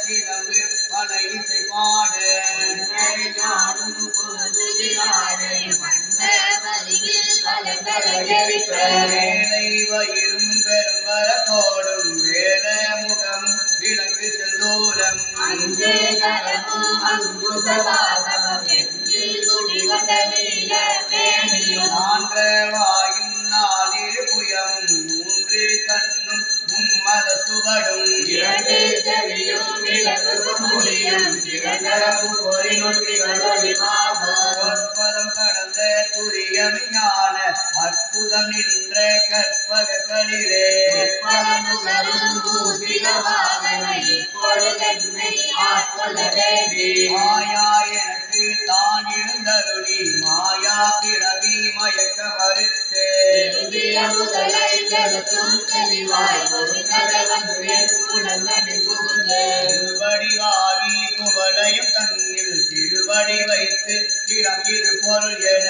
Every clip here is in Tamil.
கிளம்பு பல இசை பாடு வேலை வயிறும் பெரும்பர கோடும் வேல முகம் விலங்கு செந்தூரம் ஆன்ற வாயும் நாளில் புயம் மூன்று கண்ணும் மும்மத சுவடும் பொற்பதம் கடந்த துரியமையான அற்புதம் நின்ற கற்பக களிலே மாயா எனக்கு தான் இருந்தருளி மாயா பிறவி மயக்க மறுத்தே திருவடிவாகி குவளையும் தன்னில் திருவடி வைத்து இறங்கிது பொருள் என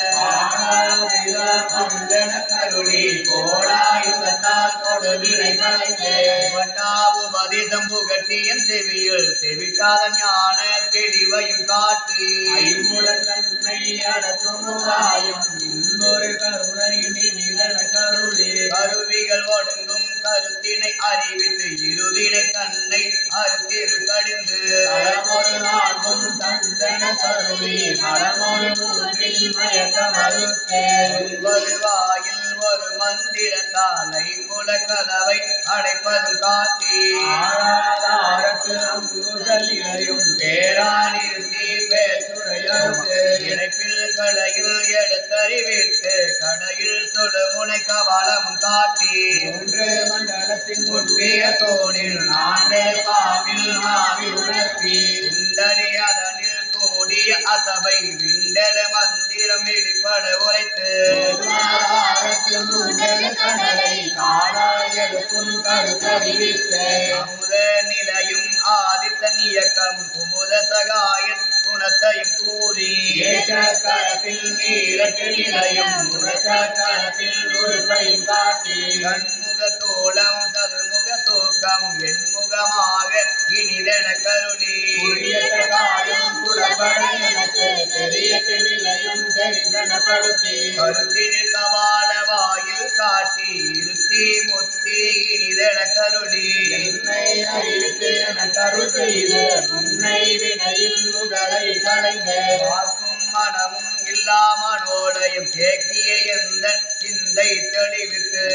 கருணி கோடாயுதத்தால் கொடுவினை கலைத்தேவட்டாவுபதிதம் புகட்டியன் செவியில் செவிட்டாத ஞான தெளிவையும் காட்டி ஐம்புலன் தன்னை அடக்குமாயும் இன்னொரு கருணை நிலன கருளே கருவிகள் ஒடுங்கும் கருத்தினை அறிவித்து இருவினை தன்னை அறுத்திரு கடிந்து ஒரு நாளும் தந்தன கருவி மரமொரு மூன்றில் மயக்க மறுத்தே ஒரு வாயில் ஒரு மந்திரத்தாலை முல கதவை அடைப்பதும் காட்டி ஆராதாரத்து அங்குதலிலையும் பேரானிருத்தி பேச்சுரையறுத்து இணைப்பில் கடையில் எடுத்தறிவித்து கடையில் சுடுமுனை கபாலமும் காட்டி மூன்று மண்டலத்தின் முற்றிய தோணில் நான்கு பாவில் ஆவி உணர்த்தி குண்டலி அதனில் கூடிய அசபை விண்டல மந்திரம் வெளிப்பட உரைத்து அமுத நிலையும் ஆதித்த நியக்கம் குமுத சகாயன் குணத்தையும் கூறி ஏற்றத்தில் நீரட்டு நிலையும் குணத்தில் உறுப்பையும் காட்டி கண்முக தோளம் சதுர்முக சோக்கம் எண்முகமாக இனிதென கருளி கருத்தினில் கபால வாயில் காட்டி இருத்தி முத்தி இனிதென கருளி என்னை அறிவித்து என கருள் செய்து உன்னை வினையில் முதலை கலைந்து பார்க்கும் மனமும் இல்லாமனோடையும் தேக்கிய எந்த சிந்தை தெளிவித்து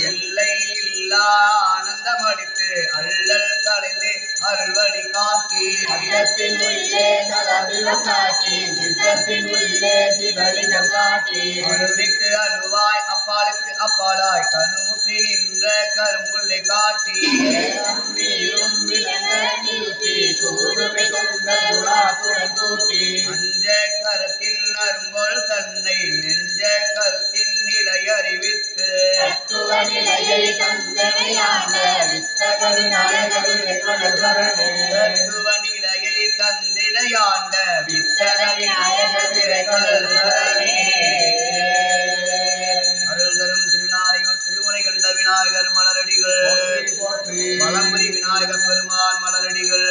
எல்லை இல்லா ஆனந்தம் அடித்து அல்லல் கலைந்து அருள்வழி காட்டி அகத்தின் உள்ளே சதாசிவம் காட்டி சித்தத்தின் உள்ளே சிவலிங்கம் காட்டி அருவிக்கு அருவாய் அப்பாலுக்கு அப்பாலாய் கருமுற்றி நின்ற கரும்புள்ளை காட்டி அஞ்ச கரத்தின் அரும்பொருள் தன்னை நெஞ்ச கருத்தின் நிலை அறிவித்து நிலையை தந்தினையாண்ட வித்தக விநாயகர் அருள் தரும் திருநாரையூர் திருமுறை கண்ட விநாயகர் மலரடிகள் வலம்புரி விநாயகர் பெருமான் மலரடிகள்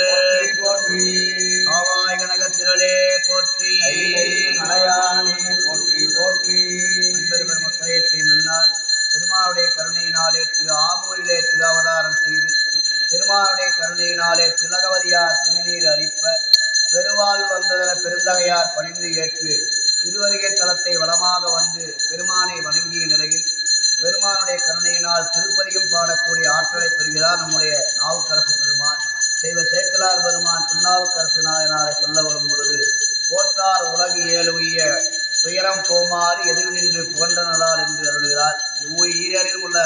காவாய் கனகத் திரளே போற்றி போற்றி போற்றி பெருமக்களே நன்னார் பெருமாளுடைய கருணையினாலே திரு ஆமூரிலே திரு அவதாரம் செய்து பெருமாளுடைய கருணையினாலே திலகவதியார் திருநீர் அளிப்ப பெருவாள் வந்ததென பெருந்தகையார் பணிந்து ஏற்று திருவதிகை தலத்தை வளமாக வந்து பெருமானை வணங்கிய நிலையில் பெருமானுடைய கருணையினால் திருப்பதிகம் பாடக்கூடிய ஆற்றலை பெறுகிறார் நம்முடைய நாவுக்கரசு பெருமான். செய்வ சேக்கலார் பெருமான் திருநாவுக்கரசு நாயனாரை சொல்ல வரும் பொழுது போற்றார் உலகு ஏழுய துயரம் போமாறு எதிர் நின்று புகன்றனரால் என்று அருளுகிறார். ஈரறில் உள்ள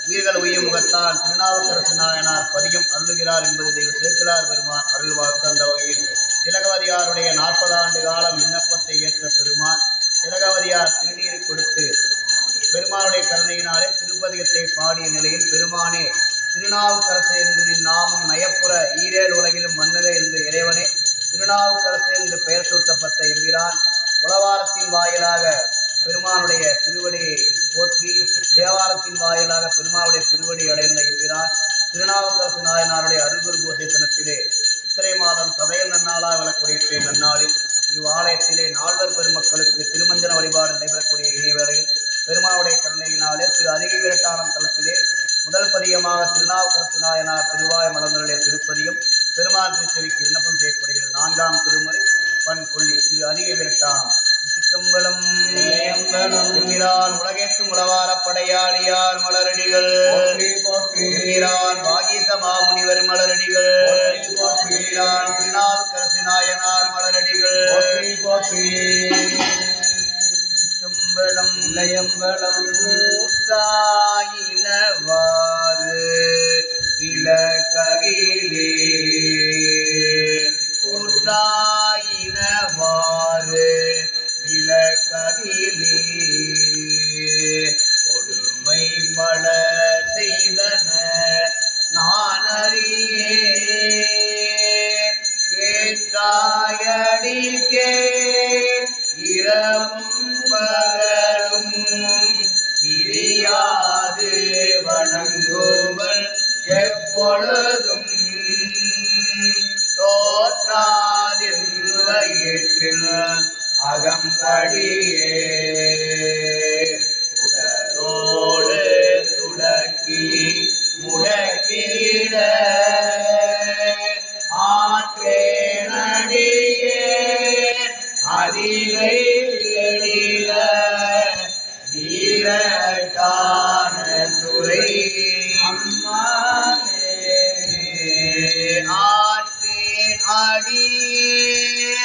உயிர்கள் உய்ய முகத்தான் திருநாவுக்கரசு நாயனார் பதிகம் அருளுகிறார் என்பது தெய்வ சேக்கலார் பெருமான் அருள் வாக்கு. அந்த வகையில் திலகவதியாருடைய 40 ஆண்டு காலம் விண்ணப்பத்தை ஏற்ற பெருமான் திலகவதியார் திருநீரை கொடுத்து பெருமானுடைய கருணையினாலே திருப்பதிகத்தை பாடிய நிலையில் பெருமானே திருநாவுக்கரசு என்று நின் நாமம் நயப்புற ஈரேல் உலகிலும் மன்னரே என்று இறைவனே திருநாவுக்கரசு என்று பெயர் சூட்டப்பட்ட என்கிறான். உலவாரத்தின் வாயிலாக பெருமானுடைய திருவடியை போற்றி தேவாரத்தின் வாயிலாக பெருமாவுடைய திருவடி அடைந்த என்கிறார் திருநாவுக்கரசு நாயனாருடைய அருள்குரு பூசை தினத்திலே சித்திரை மாதம் சதயம் நன்னாளாக விளக்கூடிய நன்னாளில் இவ்வாலயத்திலே நால்வர் பெருமக்களுக்கு திருமஞ்சன வழிபாடு நடைபெறக்கூடிய இணைய வேளையில் பெருமாவுடைய கருணையினாலே திரு அதிகை விரட்டானம் தளத்திலே முதல் பதியமாக திருநாவுக்கரசு நாயனார் திருவாய் மலர்ந்தருடைய திருப்பதியும் பெருமாள் திருச்செவிக்கு விண்ணப்பம் செய்யப்படுகிறது. 4ஆம் திருமுறை பண் கொள்ளி திரு அதிகை விரட்டானம். சிற்றம்பலம் எம்மிரான் உலகேற்றும் உளவார படையாளியார் மலரடிகள் எம்மிரான் வாகீச மாமுனிவர் மலரடிகள் எம்மிரான் திருநாவுக்கரசு நாயனார் மலரடிகள் சிற்றம்பலம் லயம்பலம் ஊற்றாயினவாறு விளக்ககிலே கூற்றாயினவாறு விளக்ககிலே கொடுமை பல செய்தன நான் அறியே ஏற்றாயடிக்கே இரவும் பகலும் பிரியாது வணங்குவன் எப்பொழுதும் தோற்றாதில் வயிற்றில் அகம்படியே உடலோடு துடக்கி முடக்கிட ஆற்றேனடியே அதிகை எழில வீரட்டான துறை அம்மானே ஆற்றேன் அடியே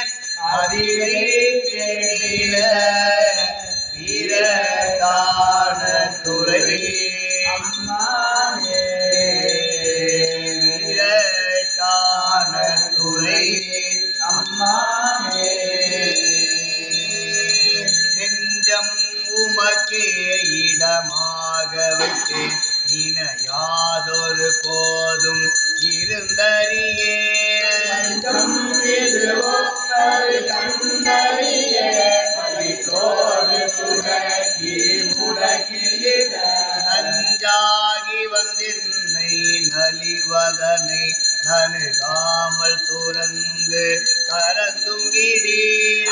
அதிகை எழில வீரட்டான துறை அம்மானே வீரட்டான துறை அம்மானே நெஞ்சம் உமக்கே இடமாக வைத்து நினையாதொரு போதும் இருந்தறியே நஞ்சாகி வந்தென்னை நலிவதனை நனுகாமல் துறந்து கரந்துங்கிடீர்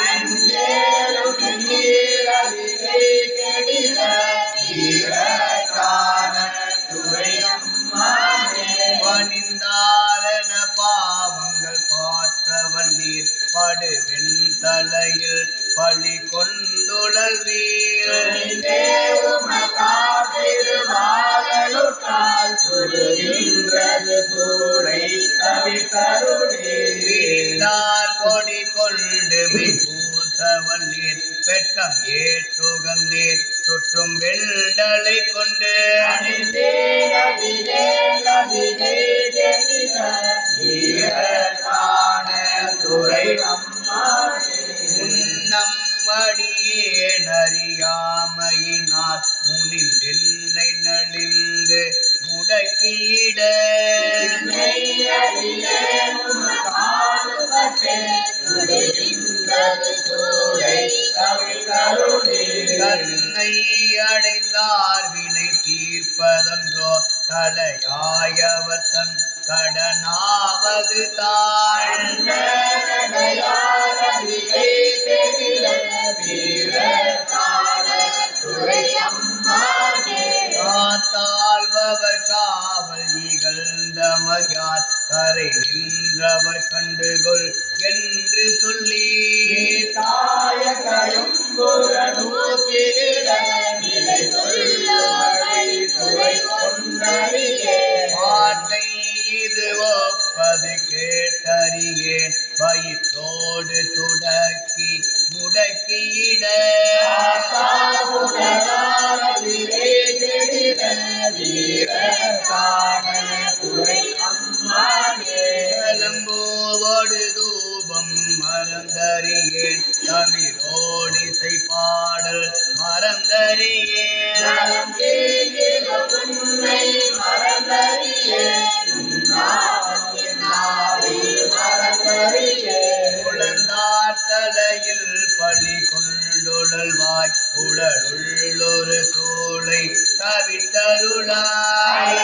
பணிந்தாரண பாவங்கள் பாற்றவல்லீர் படுவெண் தலையில் பழி கொண்டுழல் வீர் கொடி கொண்டு பூசவல்லீர் பெற்றம் ஏற்றுகந்தீர் சுற்றும் வெள்ளலை கொண்டு துறை முன்னம் வடியேன் அறியாமையினால் முனில் என்னை நலிந்து முடக்கிட கண்ணை அடைந்தார் வினை தீர்ப்பதன்றோ தலையாயவர் தன் கடனாவது தான் காத்தாழ்பவர் காவல் இகழ்ந்தமையால் கரை நின்றவர் கண்டுகொள் என்று சொல்லி தாயகையும் வார்த்தை இது ஒப்பது கேட்டறியேன் வயிற்றோடு துடக்கி முடக்கிட கலம்போடு தூபம் மறந்தறியேன் தமிழோடிசை பாடல் மறந்தறியேன் உளந்தார் தலையில் பழி கொண்டுழல்வாய் உடலுள்ளொரு சூளை தவித்தருளாய்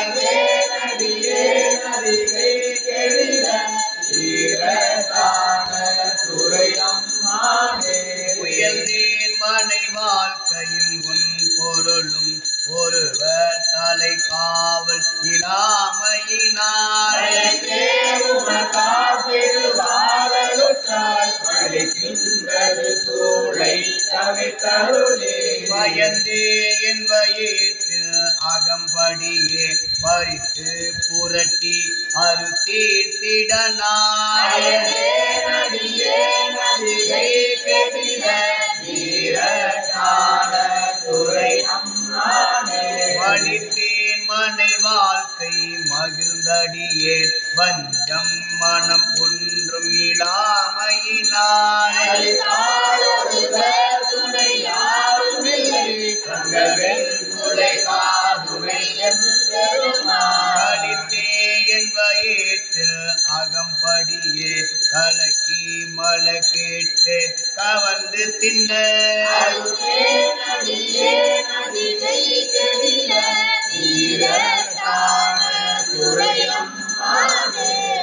உயர்ந்தேன் மனை வாழ்க்கையும் உன் பொருளும் ஒருவர் தலை காவல் இல்லாமையினார் பயந்தே என் வயிற்றில் அகம்படியே பறித்து புரட்டி அறுத்தீர்த்திடனாய் வலித்தேன் மனை வாழ்க்கை மகிழ்ந்தடியே வஞ்சம் மனம் ஒன்றும் இல்லாமையினாய் அளித்தே என் வயிற்றில் அகம்படியே கலக்கி மலை கேட்டு கவர்ந்து தின்ன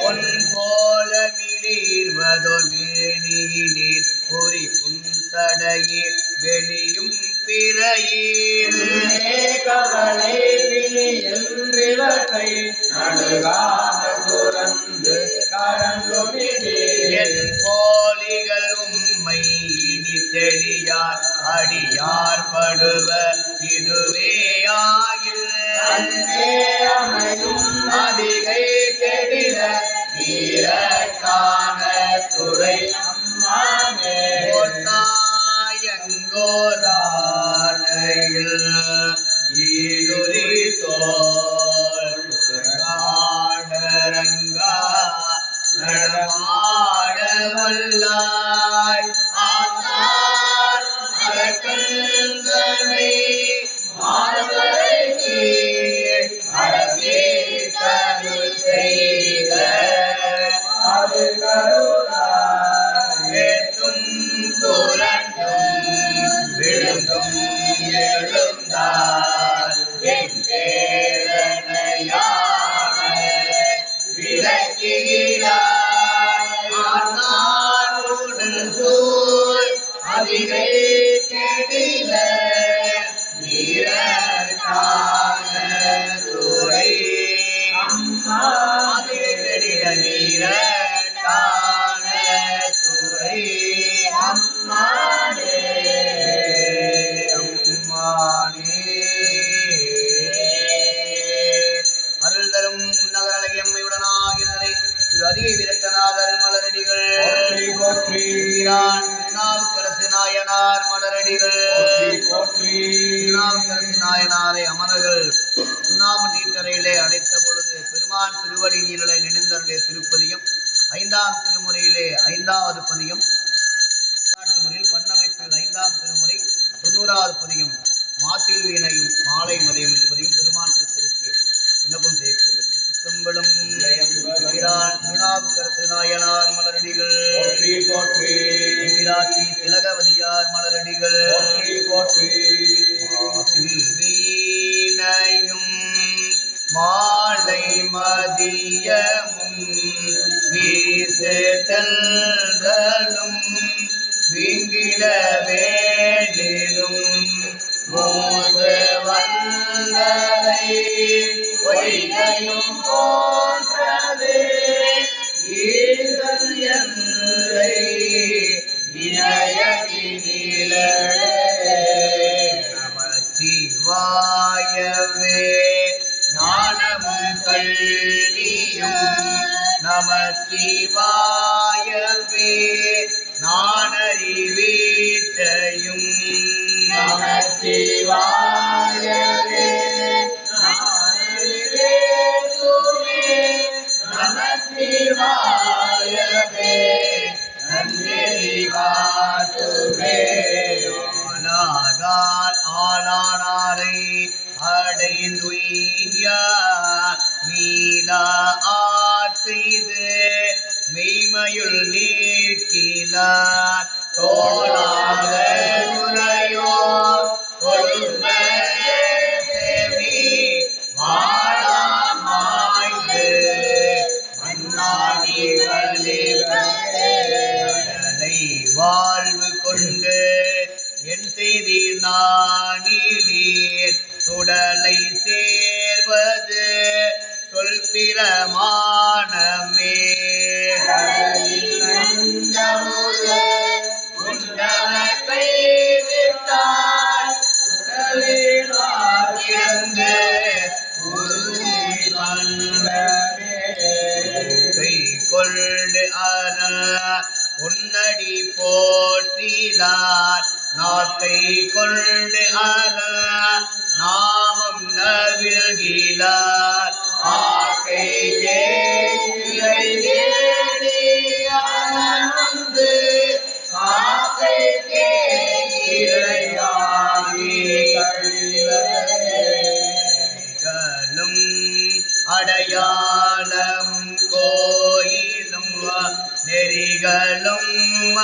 பொன் போல மிளீர்வதோ மேனியினீர் பொறி புன்சடையீர் வெளியும் பிறையில் கவலை என்றிவற்றை நடுகாக துறந்து என் போலிகள் உம்மை இனி தெளியார் அடியார் படுவ இதுவே ஆகில் அதிகை கெடில வீரக்கான துறை கோதாயங்கோரானையில் ஈடுரி தோல் நாடரங்கா நடமாட வல்லாய் ஆசார் அரக்கந்தனை மாணவரை அரசே கருள் செய்த அது ஏற்றும் புரண்டும் விழுந்தும் எழுந்தார் என் சேரனையான விளக்குகிறார் சூழ் அதிகை கெடில வீரக்கான துறை அதிகை கெடில வீரக்கான துறை அம்மானே அருள் தரும் நகரழகி அம்மையுடனாகினரை திரு அதிகை விரட்டநாதர் மலரடிகள் திருநாவுக்கரசு நாயனார் மலரடிகள் திருநாவுக்கரசு நாயனாரை அமரர்கள் சுண்ணாம்பு நீட்டறையிலே அடைத்த பொழுது பெருமான் திருவடி நீரலை நினைந்தருடைய திருப்பதியும் 5ஆம் திருமுறையிலே 5வது பதியம் முறையில் பண்ணமைப்பில் 5ஆம் திருமுறை 90வது பதியம் மாசில் வீணையும் மாலை மதியம் என்பதையும் பெருமான் திருச்செவிக்கு விண்ணப்பம் செய்யப்படுகிறது. சித்தம்பலம் திருநாவுக்கரசு நாயனார் மலரடிகள் மீராட்சி திலகவதியார் மலரடிகள் மாசில் வீணையும் மாலை மதியமும் வீசுதலும் வீங்கிட வேண்டிலும் மோச வல்லரை பொய்கையும் போன்றது ஈசன் எந்தை இணையகினிலே நமச்சிவாயவே ஞானமும் கல்வியும் நமச்சிவாயவே நானறிவீட்டையும் நமச்சிவாயவே நமச்சிவாயவே நன்றிவாசுவே ஆளாகால் ஆளானாரை அடைந்துய்யார் மீளா செய்து மெய்மையுள் நீர்க்கிலார் தோளாத சுரையோ கொழும்ப சேவ சுடலை சேர்வது சொல் பிரமாணமே கடலில் நஞ்சமுது உண்டவற்றை விட்டால் உடலில் ஆகியந்து கை கொண்டு அற உன்னடி போற்றினார் நாக்கை கொண்டு அற நாமம் நவிழ்கிறார் ஆக்கை கேட்கிறை வந்து ஆக்கை கேட்கிறையாகி களும் அடையாளம் கோயிலும் நெறிகளும்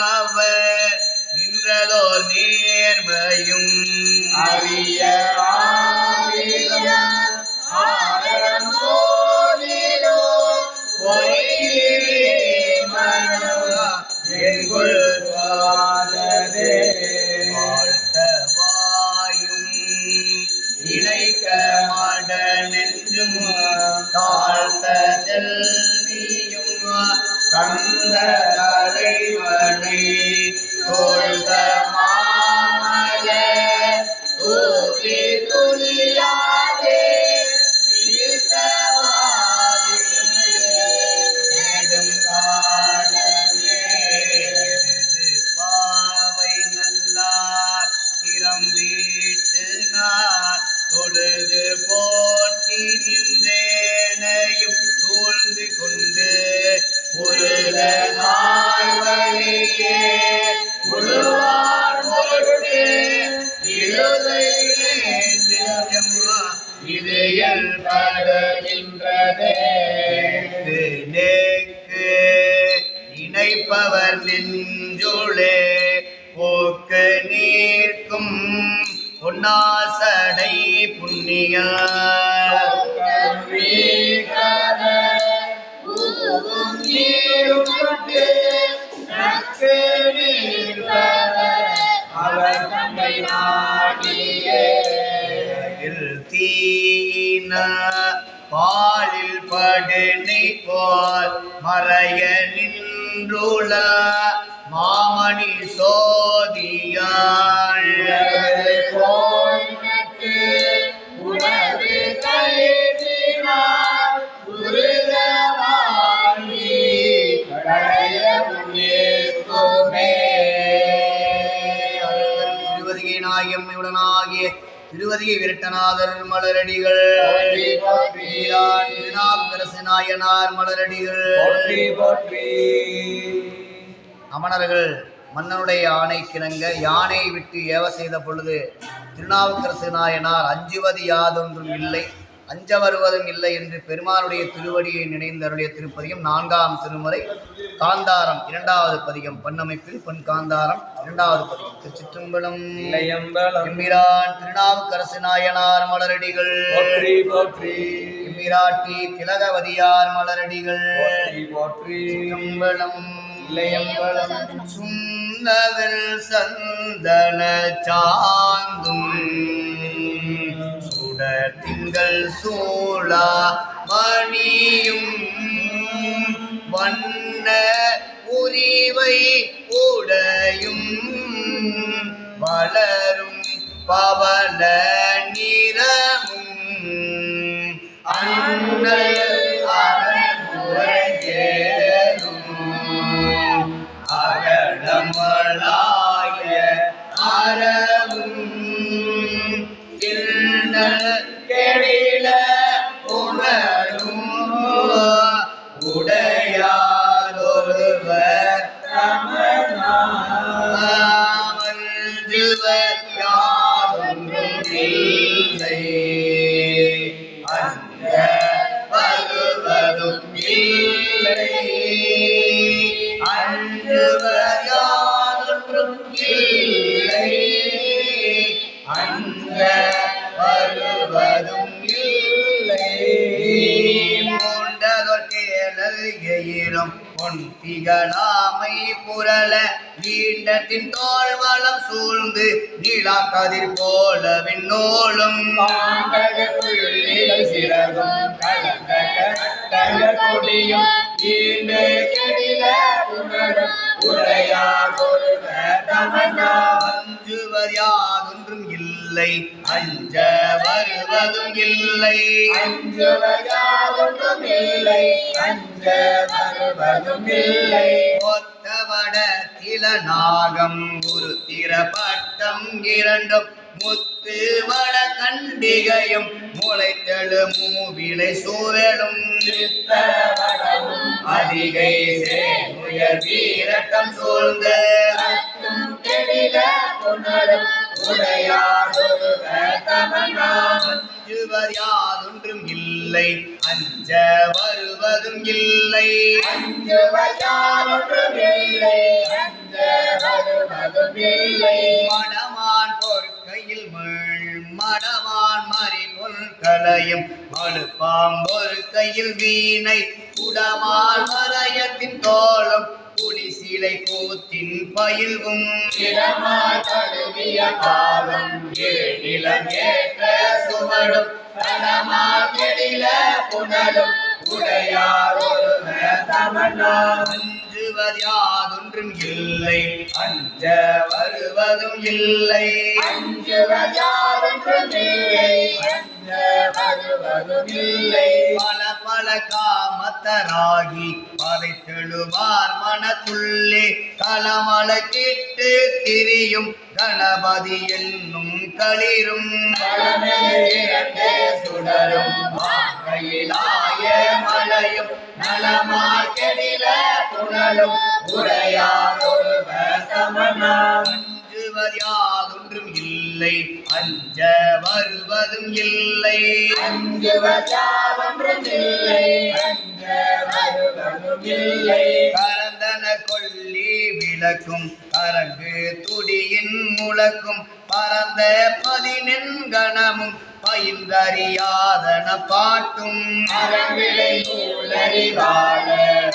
அவர் நின்றதோர் நேர்மையும் அரிய ஆயிரம் கோடிலோ வாழ்த்தவாயும் இணைக்க மட நெஞ்சும் தாழ்த்த செல்வியும் தந்த தலைவனை சோழ்ந்த மாமல ஊதி துணியாதே பாவை நல்லார் திறம் வீட்டு நார் தொழுது போற்றி நின்றேனையும் சூழ்ந்து கொண்டு உருக நாள்வழியே உருவார் பொருட்டு இது படுகின்றதே நேக்கு இணைப்பவர் நெஞ்சுளே போக்கு நீர்க்கும் பொன்னாசடை புண்ணிய அவர் தம்மை நாடியே தீன பாலில் படுனை போல் மறைய நின்றுள மாமணி சோதியாள் உணவு கைதினால் உருகவாழி கடையுமே திருவதிகை நாயம்மையுடனாகிய திருவதிகை விரட்டநாதர் மலரடிகள் திருநாவுக்கரசு நாயனார் மலரடிகள் அமணர்கள் மன்னனுடைய ஆணைக்கிணங்க யானை விட்டு ஏவ செய்த பொழுது திருநாவுக்கரசு நாயனார் அஞ்சுவது யாதொன்றும் இல்லை அஞ்ச வருவதும் இல்லை என்று பெருமானுடைய திருவடியை நினைந்தருடைய திருப்பதிகம் 4ஆம் திருமுறை காந்தாரம் 2வது பதிகம் பண்ணமைப்பில் பொன் காந்தாரம் 2வது பதிகம் திருச்சிற்றம்பலம் எம்பிரான் திருநாவுக்கரசு நாயனார் மலரடிகள் எம்பிராட்டி திலகவதியார் மலரடிகள் சிற்றம்பலம் சுந்தவில் சந்தன சாந்தும் சுடர் திங்கள் சூழா மணியும் வண்ண உரிவை உடையும் வளரும் பவள நிறமும் அண்ணல் அகடமளாய அறவும் கெடில உணரும் உடையாரொருவர் தமஞ்சுவர் யாரொன்றும் இல்லை அஞ்ச வருவதும் இல்லை அஞ்சுவர் யாரொன்றும் இல்லை அஞ்ச வருவதும் இல்லை மூண்டதொர் கேளல் எயிரும் பொன் திகழாமை வாய் புரள நீண்டத்தின் தோல் வளம் சூழ்ந்து நீலா கதிர் போல விண்ணோளும் காண்டக புள்ளிகள் சிறகும் கலந்த கட்டக கொடியும் ஈண்டு கெடில புனரும் உடையார் ஒருவர் தமன்னா அஞ்சுவர் யாதொன்றும் இல்லை அஞ்ச வருவதும் இல்லை அஞ்சுவர் யாதொன்றும் இல்லை அஞ்ச வருவதும் இல்லை ஒத்தவட தில நாகம் ஒரு திரப்பட்டம் இரண்டும் முத்து வட கண்டிகையும் முளைத்தெழு மூவிலை சூழலும் சித்தவடமும் அதிகை சேனுயர் வீரட்டம் சூழ்ந்த அத்தும் கெடில புனரும் உடையார் ஒருவர் தமன்னா அஞ்சுவர் யாதொன்றும் இல்லை அஞ்ச வருவதும் இல்லை அஞ்சுவர் யாதொன்றும் இல்லை அஞ்ச வருவதும் இல்லை மடமான் பொற்கையில் மடமான் மறி பொற்களையும் மழுப்பாம்பொரு கையில் வீணை குடமான் மறையத்தின் தோளும் குடிசிலை கூத்தின் பயில்வும் இடமாய் தழுவிய பாதம் ஏழிலம் ஏற்ற சுவடும் தடமா கெடில புனலும் உடையார் ஒருவர் தமன்னா அஞ்சுவர் யாதொன்றும் இல்லை அஞ்ச வருவதும் இல்லை அஞ்சுவர் யாதொன்றும் இல்லை அஞ்ச வருவதும் இல்லை பல பல காமத்தராகி பதைத்தெழுவார் மனத்துள்ளே களமள கிட்டு திரியும் கணபதி என்னும் களிரும் பழமெதிரண்டே சுடரும் வாக்கையிலாய மலையும் நலமா கெடில புனலும் உடையார் ஒருவர் தமன்னா அஞ்சுவர் யாதொன்றும் இல்லை அஞ்ச வருவதும் இல்லை அஞ்சுவர் யாதொன்றும் இல்லை அஞ்ச வருவதும் இல்லை கரந்தன கொல்லி விளக்கும் கரங்கு துடியின் முழக்கும் பரந்த பதினெண்கணமும் பயின்றறியாதன பாட்டும் அறவிலை நூலறிவாள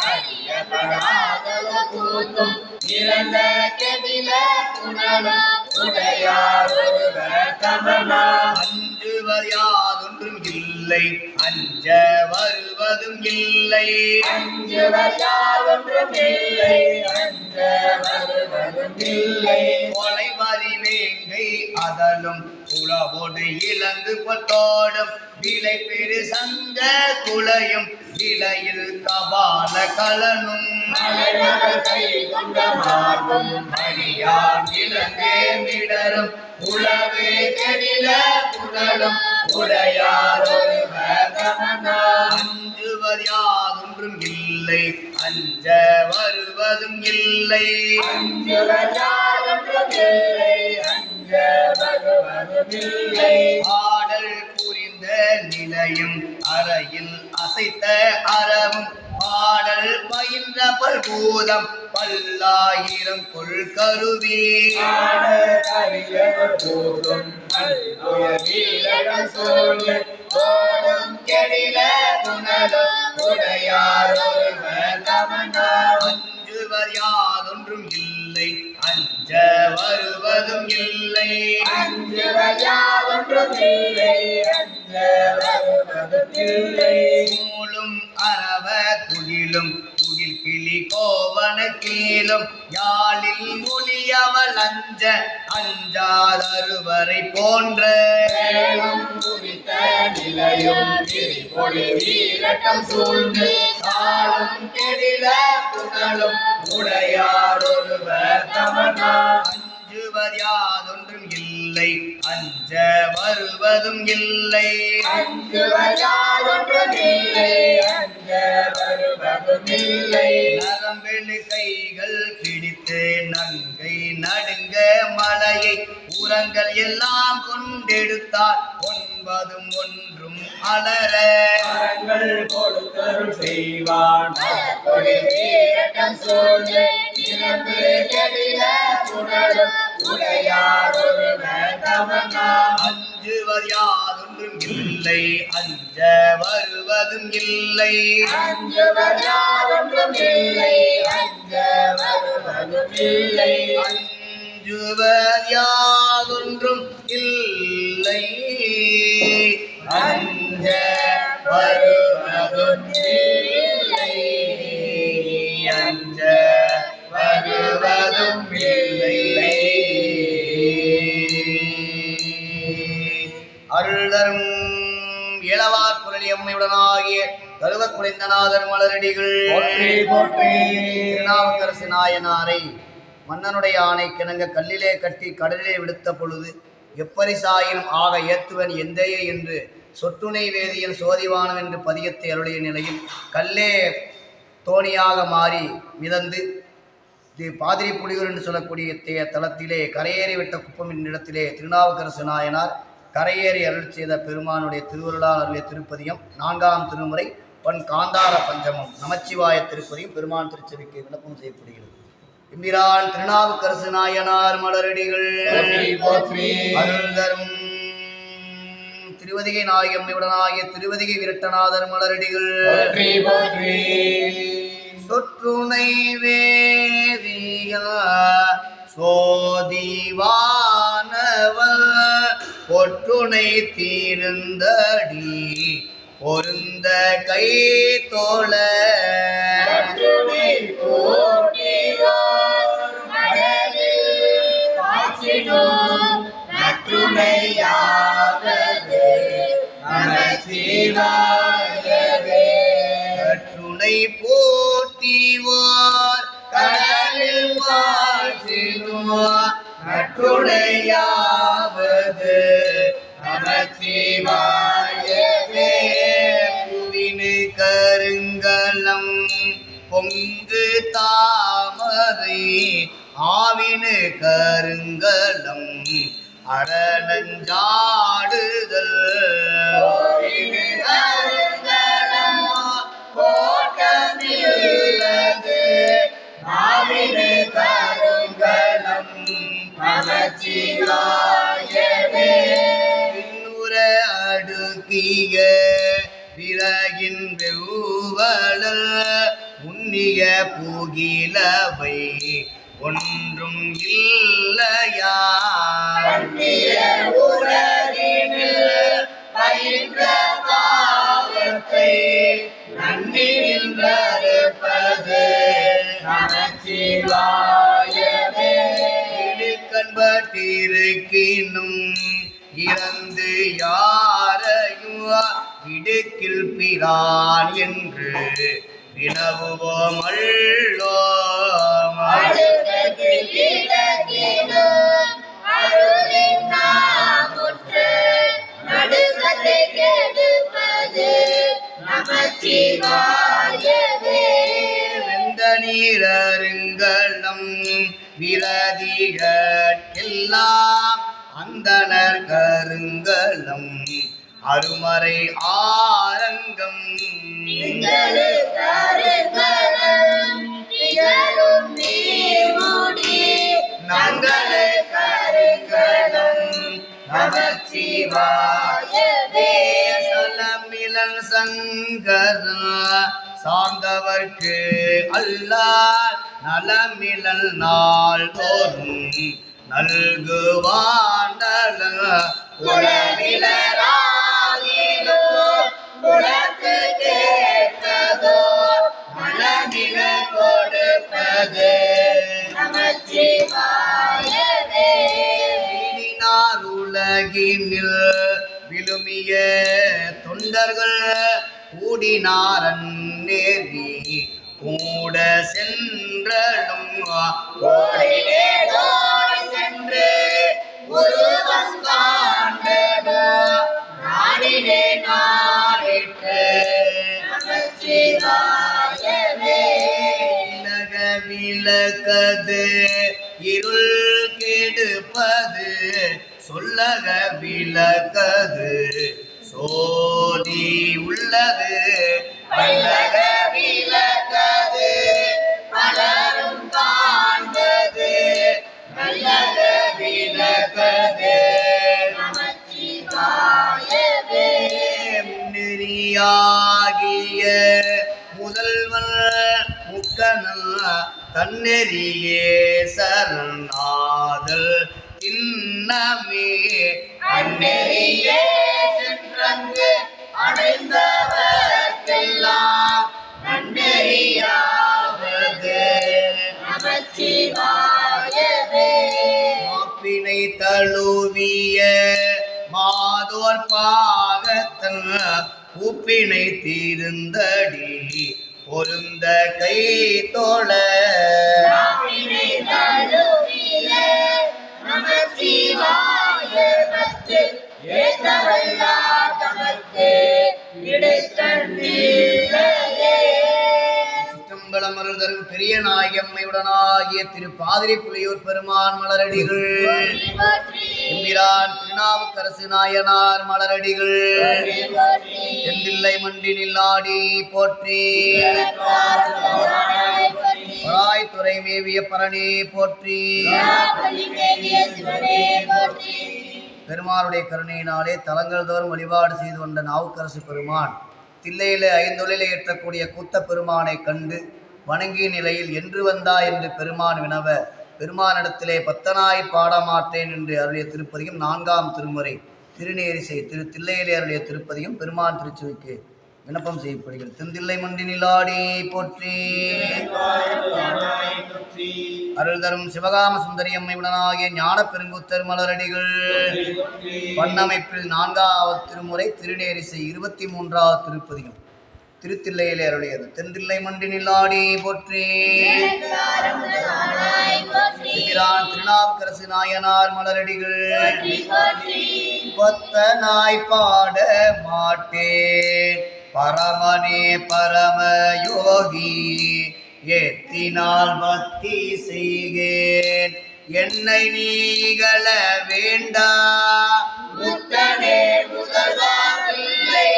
அறியப்படாத கூத்தும் இறந்த கெடில புனலும் உடையார் ஒருவர் தமன்னா அஞ்சுவர் யாதொன்றும் இல்லை அஞ்ச வருவதும் இல்லை அஞ்சுவர் யாதொன்றும் இல்லை அஞ்ச வருவதும் இல்லை கொலை வரி வேங்கை அதலும் உழவோடு இழந்து கொத்தோடும் விலை பெரு சங்க குலையும் விலையில் கபால கலனும் மலைமகள் கை கொண்ட மார்பும் மரியான் இலங்கை மிடரும் உளவே கெடில புனலும் உடையார் ஒருவர் தமன்னா அஞ்சுவர் யாதொன்றும் இல்லை அஞ்ச வருவதும் இல்லை அஞ்சுவர் யாதொன்றும் இல்லை அஞ்ச வருவதும் இல்லை ஆடல் புரிந்த நிலையும் அறையில் அசைத்த அறவும் பாடல் பயின்ற பல்பூதம் பல்லாயிரம் கொள் கருவி ஆட கரியவர் கூறும் அன்புய வீரர்கள் சூழ்ந்து ஓடும் கெடில புனலும் உடையார் ஒருவர் தமன்னா அஞ்சுவர் யாதொன்றும் இல்லை அஞ்ச வருவதும் இல்லை அஞ்சுவர் யாதொன்றும் இல்லை அஞ்ச வருவதும் இல்லை மூலும் அரவ துகிலும் துகில் கிளி கோவன கீழும் யாழில் மொழியவள் அஞ்ச அஞ்சாதருவரை போன்ற வேலும் குறித்த நிலையும் திரிபொழி வீரட்டம் சூழ்ந்து காலும் கெடில புனலும் உடையார் ஒருவர் தமன்னா அஞ்சுவர் யாதொன்றும் இல்லை அஞ்ச வருவதும் இல்லை அஞ்சுவர் யாதொன்றும் இல்லை அஞ்ச வருவதும் இல்லை நரம்பெழு கைகள் பிடித்து நங்கை நடுங்க மலையை உரங்கள் எல்லாம் கொண்டெடுத்தால் ஒன்பதும் ஒன்றும் அலற கரங்கள் கொடுத்தருள் செய்வான் கொடி வீரட்டம் சூழ்ந்து இறந்து கெடில புனலும் உடையார் ஒருவர் தமன்னா அஞ்சுவர் யாதொன்றும் இல்லை இல்லை அஞ்ச வருவதும் இல்லை அஞ்சுவர் யாதொன்றும் இல்லை அஞ்ச வருவதும் இல்லை அஞ்சுவர் யாதொன்றும் இல்லை அஞ்ச வருவதும் இல்லை அஞ்ச வருவதும் இல்லை அருள்தரும் இளவார் குரலி அம்மையுடனாகிய கழுவ குறைந்தநாதர் மலரடிகள் போற்றி போற்றி திருநாவுக்கரசு நாயனாரை மன்னனுடைய ஆணை கிணங்க கல்லிலே கட்டி கடலிலே விடுத்த பொழுது எப்பரிசாயினும் ஆக ஏத்துவன் எந்தையே என்று சொட்டுணை வேதியில் சோதிவானம் என்று பதியத்தை அருளிய நிலையில் கல்லே தோணியாக மாறி மிதந்து பாதிரி புலியூர் என்று சொல்லக்கூடிய தலத்திலே கரையேறி விட்ட குப்பம் என்னிடத்திலே திருநாவுக்கரசு நாயனார் கரையேறி அருள் செய்த பெருமானுடைய திருவருளால் அருளிய திருப்பதியம் 4ஆம் திருமுறை பொன் காந்தார பஞ்சமம் நமச்சிவாய திருப்பதியும் பெருமான் திருச்செவிக்கு விண்ணப்பம் செய்யப்படுகிறது. எம்பிரான் திருநாவுக்கரசு நாயனார் மலரடிகள் அருள் தரும் திருவதிகை நாயகம்மையுடனாகிய திருவதிகை விரட்டநாதர் மலரடிகள் சொற்றுணை வேதியா சோதிவானவர் பொற்றுணை தீர்ந்தடி பொருந்த கை தோழ கற்றுணை போற்றிவார் கடலில் வாழ்த்தினுவார் நற்றுணையாவது நமச்சிவாயவே புவினு கருங்கலம் பொங்கு தாமரை ஆவினு கருங்கலம் அரணஞ்சாடுதல் கோட்டமில்லது ஆவினு கருங்கலம் நமச்சிவாயவே பின்னுர அடுக்கிய விறகின் வெவ்வளல் உன்னிய புகிலவை ஒன்றும் இல்லையா பயின்ற பாவத்தை நன்னி நின்றறுப்பது நமச்சிவாயவே இடுக்கண்பட்டிருக்கினும் இறந்து யாரையும் இடுக்கில் பிரான் என்று வினவுவோம் வெந்த நீரருங்கலம் விரதிகெல்லாம் அந்தனர் கருங்கலம் அருமறை ஆரங்கம் நங்களே கருங்கலம் நமச்சிவாயவே சலமிலன் சங்கர சார்ந்தவர்க்கு அல்லால் நலமிலல் நாள் தோறும் நல்குவாண்டல குலவிலராகிலோ குலத்து கேட்பதோ மனதில கொடுப்பது நமச்சிவாயவே விழினார் உலகினில் விழுமிய தொண்டர்கள் கூடினாரன் நேரி கூட சென்றடும் சென்று குருவன் காண்டதோ நாடினே நாடிட்டு நமச்சிவாயவே உலக விளக்கது இருள் கெடுப்பது சொல்லக விளக்கது சோதி உள்ளது பல்லக விளக்கது பலரும் காண்பது நல்லக விளக்கது நமச்சிவாயவே முதல்வன் முக்கனல் தன்னெறியே சரணாதல் திண்ணமே அந்நெறியே சென்றங்கு அடைந்தவர்க்கெல்லாம் நன்னெறியாவது நமச்சிவாயவே. மாப்பினை தழுவிய மாதோர் பாகத்தன் உப்பினை தீர்ந்தடி பொருந்த கை தோழ நமச்சிவாய பத்து ஏத்தவல்லா தமக்கு இடைக்கண்ணில்லையே. சிற்றம்பலம் அருள் தரும் பெரிய நாயகம்மையுடனாகிய திரு பாதிரி புலியூர் பெருமான் மலரடிகள், எம்பிரான் திருநாவுக்கரசு நாயனார் மலரடிகள், தென்தில்லை மண்டினில் ஆடி போற்றி, துறை மேவிய பரணி போற்றி. பெருமானுடைய கருணையினாலே தலங்கள் தோறும் வழிபாடு செய்து கொண்ட நாவுக்கரசு பெருமான் தில்லையிலே ஐந்தொழிலை ஏற்றக்கூடிய கூத்த பெருமானை கண்டு வணங்கிய நிலையில் என்று வந்தா என்று பெருமான் வினவ, பெருமானிடத்திலே பத்தனாய் பாடமாட்டேன் என்று அருளிய திருப்பதியும் 4ஆம் திருமுறை திருநேரிசை திரு தில்லையிலே அருளிய திருப்பதியும் பெருமான் திருச்சுவைக்கு விண்ணப்பம் செய்யப்படுகிறது. தென்தில்லை மண்டினிலாடி போற்றி, அருள் தரும் சிவகாம சுந்தரி அம்மை உடனாகிய ஞான பெருங்குத்தர் மலரடிகள், பண்ணமைப்பில் 4ஆவது திருமுறை திருநேரிசை 23ஆவது திருப்பதியும் திருத்தில்லையிலே அருளியது. தென்தில்லை மண்டினிலாடி போற்றி, திருநாவுக்கரசு நாயனார் மலரடிகள், பத்தனாய் பாட மாட்டேன் பரமனே பரமயோகி, ஏத்தினால் பக்தி செய்கேன் என்னை நீகள வேண்டா, முத்தனே முதல்வாரில்லை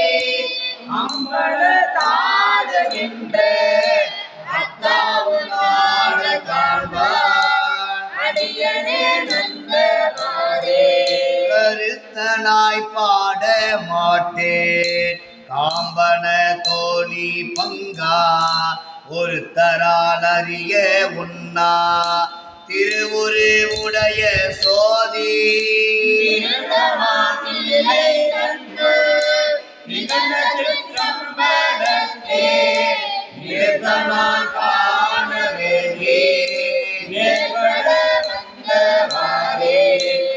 அம்பல தாடுகின்ற அத்தாவு நாட காண்பார் அடியனே நந்தவாரே. கருத்தனாய் பாட மாட்டேன் காம்பன தோழி பங்கா, ஒரு தரால் அறிய உண்ணா திருவுரு உடைய சோதி,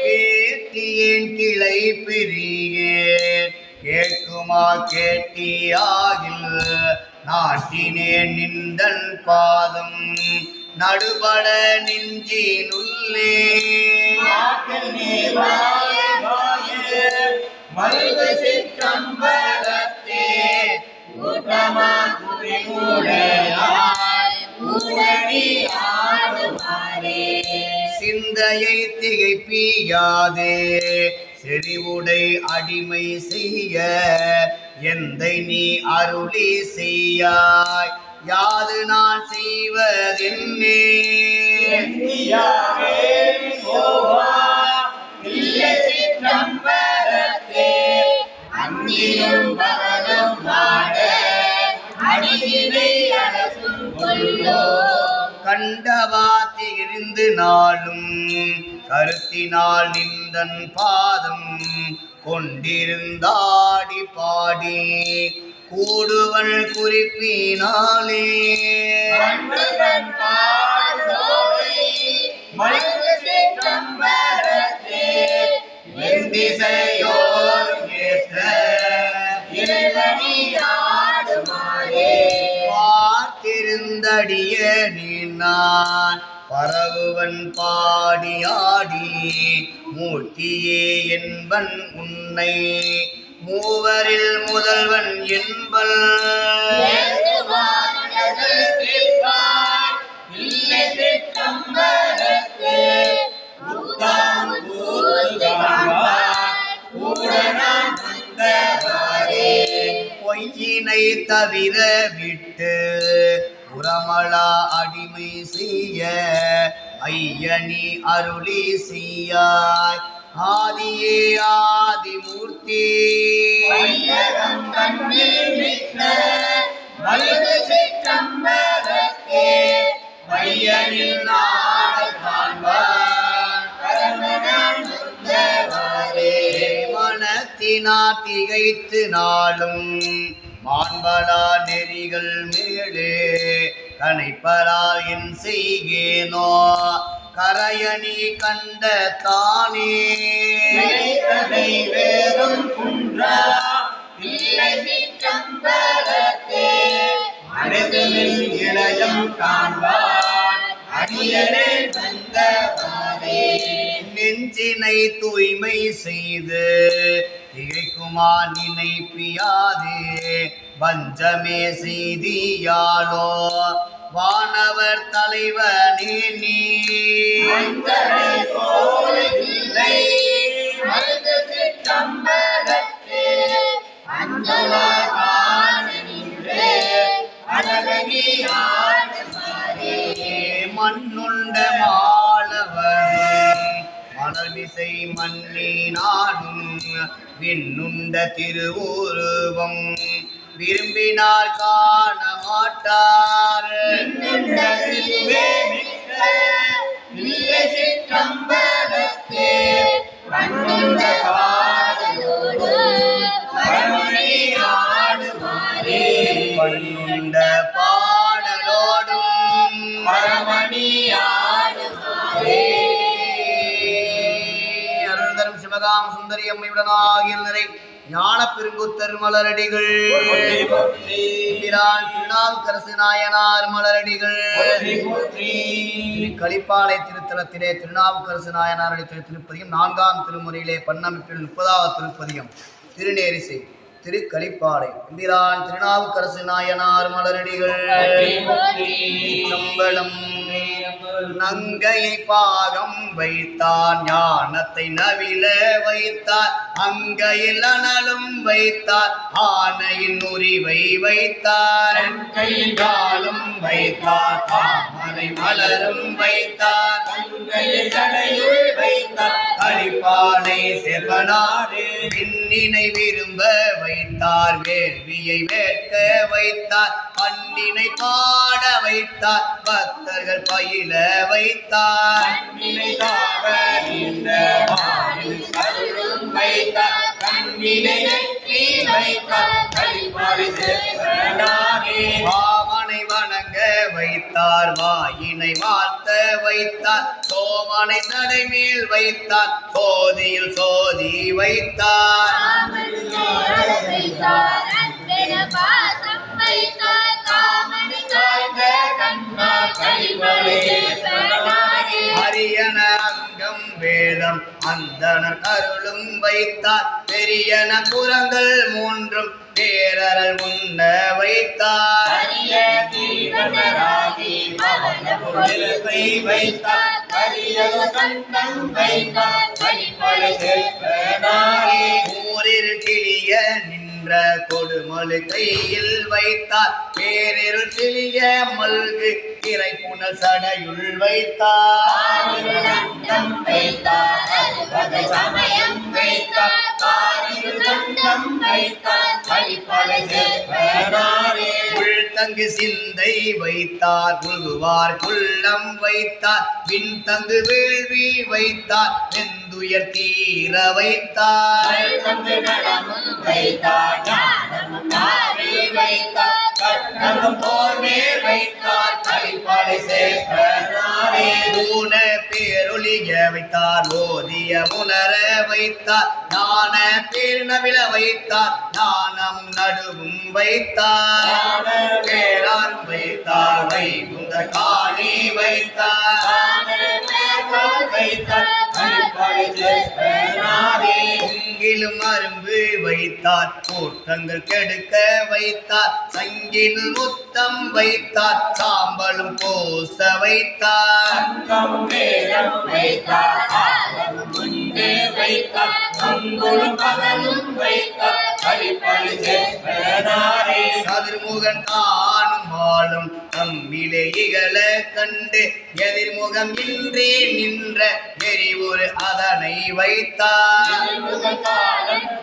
கேட்டியேன் கிளை பிரியேன் கேட்குமா கேட்டியாகில், நாட்டினேன் நின்றன் பாதம் நடுபட நெஞ்சினுள்ளே, மல்கு சிற்றம்பலத்தே கூட்டமாய் ஊழி ஆடுமாறே. சிந்தையை திகைப்பியாதே செறிவுடை அடிமை செய்ய, எந்தை நீ அருளி செய்யாய் யாது நான் செய்வதென்னே, அன்னியும் பகலும் பாட அடியினை அரசும் கொள்ளோ. கண்டவா திரிந்து நாளும் கருத்தினால் நின்றன் பாதம் கொண்டிருந்தாடி பாடி கூடுவன் குறிப்பினாலே, திசையோர் ஏற்ற பார்த்திருந்தடிய நீ நான் பரவுவன் பாடியாடி, மூர்த்தியே என்பன் உன்னை மூவரில் முதல்வன் என்பல், பொய்யினை தவிர விட்டு புறமளா அடிமை செய்ய ஐயனி அருளி செய்யாய் ஆதியே ஆதிமூர்த்தி வையகம் தன்னில் மிக்க வல்கு சிற்றம்பலத்தே வையனில் நாடல் காண்பார் பரமனான் உந்தவாரே. மனத்தினார் திகைத்து நாளும் மாண்பலா நெறிகள் மேலே கனைப்பரால் என் செய்கேனோ கரையணி கண்ட தானே கதை வேதம் குன்றா இல்லை சிற்றம்பலத்தே அடைதலில் இளையம் காண்பார் அடியனே வந்தவாரே. நெஞ்சினை தூய்மை செய்து திகைக்குமா நினைப்பியாதே வஞ்சமே செய்தியாலோ வானவர் தலைவனே நீ மஞ்சளை சோலையில்லை மருது சிற்றம்பலத்தே அஞ்சலாகான நின்றே அழகனி ஆடுமாறே. மண்ணுண்ட மாளவனே மலர்மிசை மண்ணி நாடும் விண்ணுண்ட திருவுருவம் விரும்பினார் காண மாட்டார். திருவே மிக்க இல்லை சிற்றம்பலத்தே பண்ணுண்ட பாடலோடு பரமனை ஆடுமாறே. பண்ணுண்ட பாடலோடும் பரமணி ஆடுமாறே. அருள்தரும் சிவகாம சுந்தரி அம்மையுடனாகிய நிறை ஞான பெருங்குத்தர் மலரடிகள் திருநாவுக்கரசு நாயனார் மலரடிகள் களிப்பாலை திருத்தலத்திலே திருநாவுக்கரசு நாயனார் திருப்பதியும் 4ஆம் திருமுறையிலே பண்ணமைப்பில் 30வது திருப்பதியும் திருநேரிசை திருக்களிப்பாலை எம்பிரான் திருநாவுக்கரசு நாயனார் மலரடிகள் சம்பளம் நங்கையை பாகம் வைத்தார் ஞானத்தை நவில வைத்தார் அங்கையில் அனலும் வைத்தார் ஆனையின் உரிவை வைத்தார் கையில் காலும் வைத்தார் தாமரை மலரும் வைத்தார் அங்கையில் சடையுள் வைத்தார் களிப்பாலை செப்பனாரே விண்ணினை விரும்ப வைத்தார் வேள்வியை வேட்க வைத்தார் பண்ணினை பாட வைத்தார் பக்தர்கள் பயில வைத்தார் நினைதாக இந்த வானில் கருளும் வைத்தார் கண்ணினை நெற்றி வைத்தார் களிப்பாலை சேர்ப்பனாரே. வாமனை வணங்க வைத்தார் வாயினை வாழ்த்த வைத்தார் சோமனை சடைமேல் வைத்தார் சோதியில் சோதி வைத்தார் அரியன அங்கம் வேதம் அந்தனர் அருளும் வைத்தார் பெரியன புறங்கள் 3ம் பேரறல் உண்ண வைத்தார் அரிய தீவனராகி பவன பொருளை வைத்தார் அரியது கண்டம் வைத்தார் களிப்பாலை சேர்ப்பனாரே. ஊரில் கிளிய நின்ற கொடுமலு கையில் வைத்தார் பேரிருள் கிளிய மல்கு திரை புனல் சடையுள் வைத்தார் கண்டம் வைத்தார் அறுபகை சமயம் வைத்தார் காரில் கண்டம் வைத்தார் களிப்பாலை சேர்ப்பனாரே. உள்தங்கு சிந்தை வைத்தார் புகுவார் குள்ளம் வைத்தார் விண்தங்கு வேள்வி வைத்தார் வெந்துயர் தீர வைத்தார் தந்து நடமும் வைத்தார் ஞானமும் நாவே வைத்தார் கட்டமும் போர்மே வைத்தார் களிப்பாலை சேர்ப்பனாரே. ஊன பேரொழிய வைத்தார் ஓதிய உணர வைத்தார் ஞான பேர்நவில வைத்தார் ஞானம் நடுவும் வைத்தார் பேரார் வைத்தார் வைகுந்த காளி வைத்தார் வைத்தார் களிப்பாலை சேர்ப்பனாரே. உங்கிலும் அரும்பு வைத்தார் கூட்டங்கள் கெடுக்க வைத்தார் சங்கில் முத்தம் வைத்தார் சாம்பலும் பூச வைத்தார் அங்கம் வேதம் வைத்தார் ஆலமும் உண்டே வைத்தார் அங்குளும் பகலும் வைத்தார் களிப்பாலை சேர்ப்பனாரே. சதுர்முகன் தானும் நம்மாலும் நம்மிலே இகழ கண்டு எதிர்முகம் இன்றி நின்ற எரிவுரு அதனை வைத்தார்.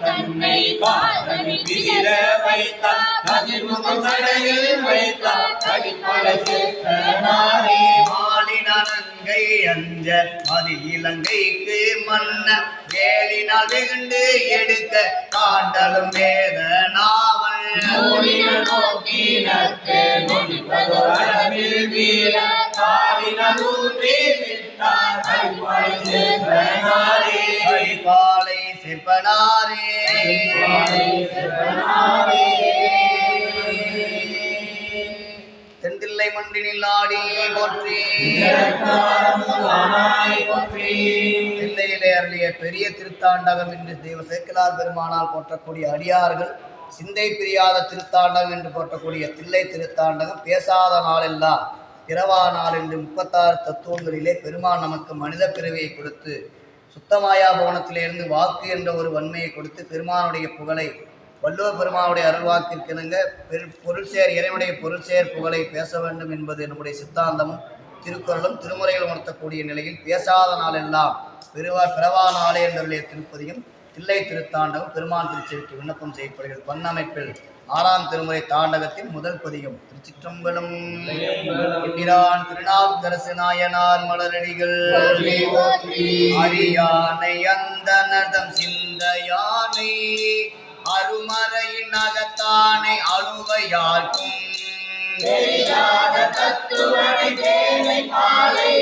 தன்னை காதலில் விதிர வைத்தார். கதிர்முகம் சடையில் வைத்தார். கடிப்படை சேர்த்தனாரே. மாலினங்கை அஞ்ச மதி இலங்கைக்கு மன்னன் வேலினால் வெகுண்டு எடுக்க காண்டலும் வேத நாவல். நோக்கினத்து நொடிப்பதோர் அளவில் வீர காலினால் ஊன்றி விட்டார். கடிப்படை சேர்த்தனாரே. கடிப்பாலை சிற்பனாரே. தென்தில்லை மண்டினில் ஆடி போற்றி. தில்லையிலே அருளிய பெரிய திருத்தாண்டகம் என்று தெய்வ சேக்கிழார் பெருமானால் போற்றக்கூடிய அடியார்கள் சிந்தை பிரியாத திருத்தாண்டகம் என்று போற்றக்கூடிய தில்லை திருத்தாண்டகம் பேசாத நாளெல்லாம் பிறவா நாள் என்று 36 தத்துவங்களிலே பெருமான் நமக்கு மனித பிறவியை கொடுத்து சுத்தமாயா பவனத்திலிருந்து வாக்கு என்ற ஒரு வன்மையை கொடுத்து பெருமானுடைய புகழை வள்ளுவர் பெருமானுடைய அருள்வாக்கிற்கிணங்க பொருள் சேர் இறைவனுடைய பொருள் சேர் புகழை பேச வேண்டும் என்பது நம்முடைய சித்தாந்தமும் திருக்குறளும் திருமுறைகளும் உணர்த்தக்கூடிய நிலையில் பேசாத நாளெல்லாம் பிறவா நாளே என்றுடைய திருப்பதியும் தில்லை திருத்தாண்டகம் பெருமான் திருச்செவிக்கு விண்ணப்பம் செய்யப்படுகிறது. பண்ணமைப்பில் 6ஆம் திருமுறை தாண்டகத்தின் முதல் பதிகம். திருச்சிற்றம்பலம். எம்பிரான் திருநாவுக்கரசு நாயனார் மலரடிகள் அரியானை அந்த நதம் சிந்தையானை அருமறையின் அகத்தானை அழுவையார்க்கும் தத்துவனை தேனை மாலை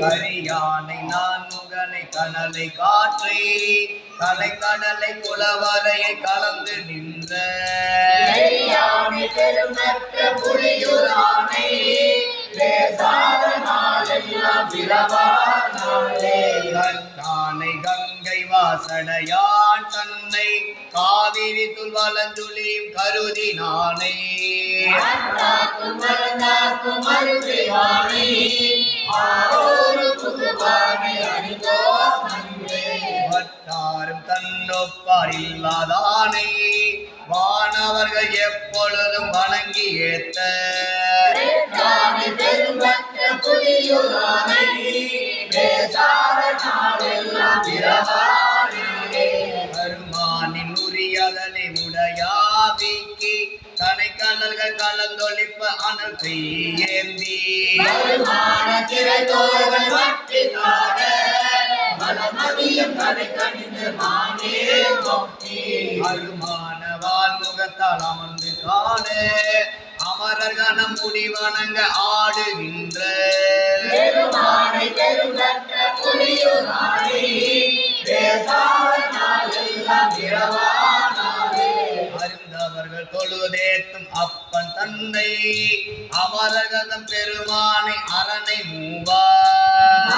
கரியானை நான் முகனை கனலை காற்றை கலை கடலை புலவரையை கலந்து நின்ற பெருமற்ற புலியுரானை கட்டானை கங்கை வாசடையான் தன்னை காவிரி துள்வலந்துளியும் கருதி நானை வட்டாரும் தன்னொப்பார் இல்லாதானை வானவர்கள் எப்பொழுதும் வணங்கி ஏத்த பெருமானின் உரியதனை உடையாவிக்கு தனை கடல்கள் கலந்தொழிப்ப அனல் ஏந்தி அருமானவான் முகத்தால் அமர்ந்து காண அமரர் கணம் முடிவணங்க ஆடுகின்ற அறிந்தவர்கள் தொழுதேத்தும் அப்பன் தன்னை அமரகதம் பெருமானை அரணை மூவார்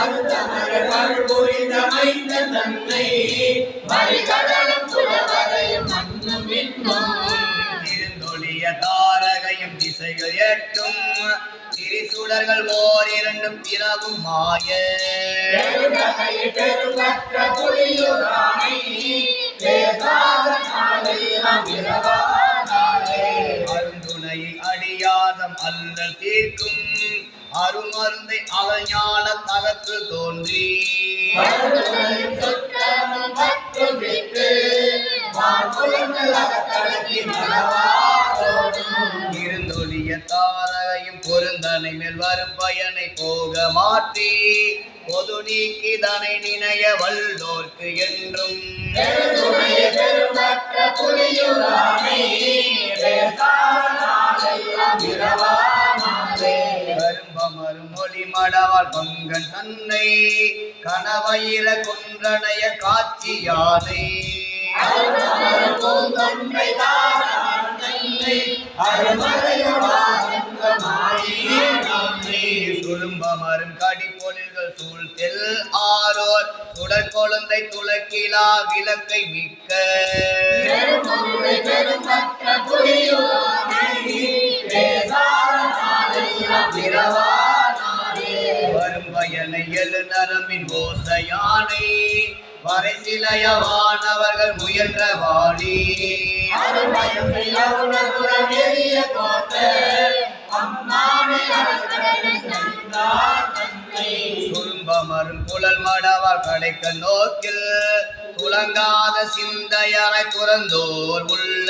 திருந்தொழிய தாரகையும் திசைகள் எட்டும் திரிசுடர்கள் ஓர் இரண்டும் பிறவும் மாய அருந்துணையை அடியாதம் அல்லல் தீர்க்கும் அருமருந்தை அவஞான தகத்து தோன்றி இருந்தொழிய தாரகையும் பொருந்தனை மேல் வரும் பயனை போக மாற்றி பொது நீக்கிதனை நினைய வல்லோர்க்கு என்றும் கரும்பமரும் மொழி மடவால் பங்கன் தன்னை கனவயில கொன்றனைய காட்சியானை சுரும்பமரும் கடிப்பொழில்கள் சூழ்த்தெல் ஆரோர் சுடர் கொழுந்தை துளக்கிலா விளக்கை மிக்க வரும் பயனை எழு நரம்பின் ஓசையானை வரைசிலையவானவர்கள் முயன்ற வாணி சுரும்பமரும் புலல் மடவார் கடைக்கல் நோக்கில் துலங்காத சிந்தையரை துறந்தோர் உள்ள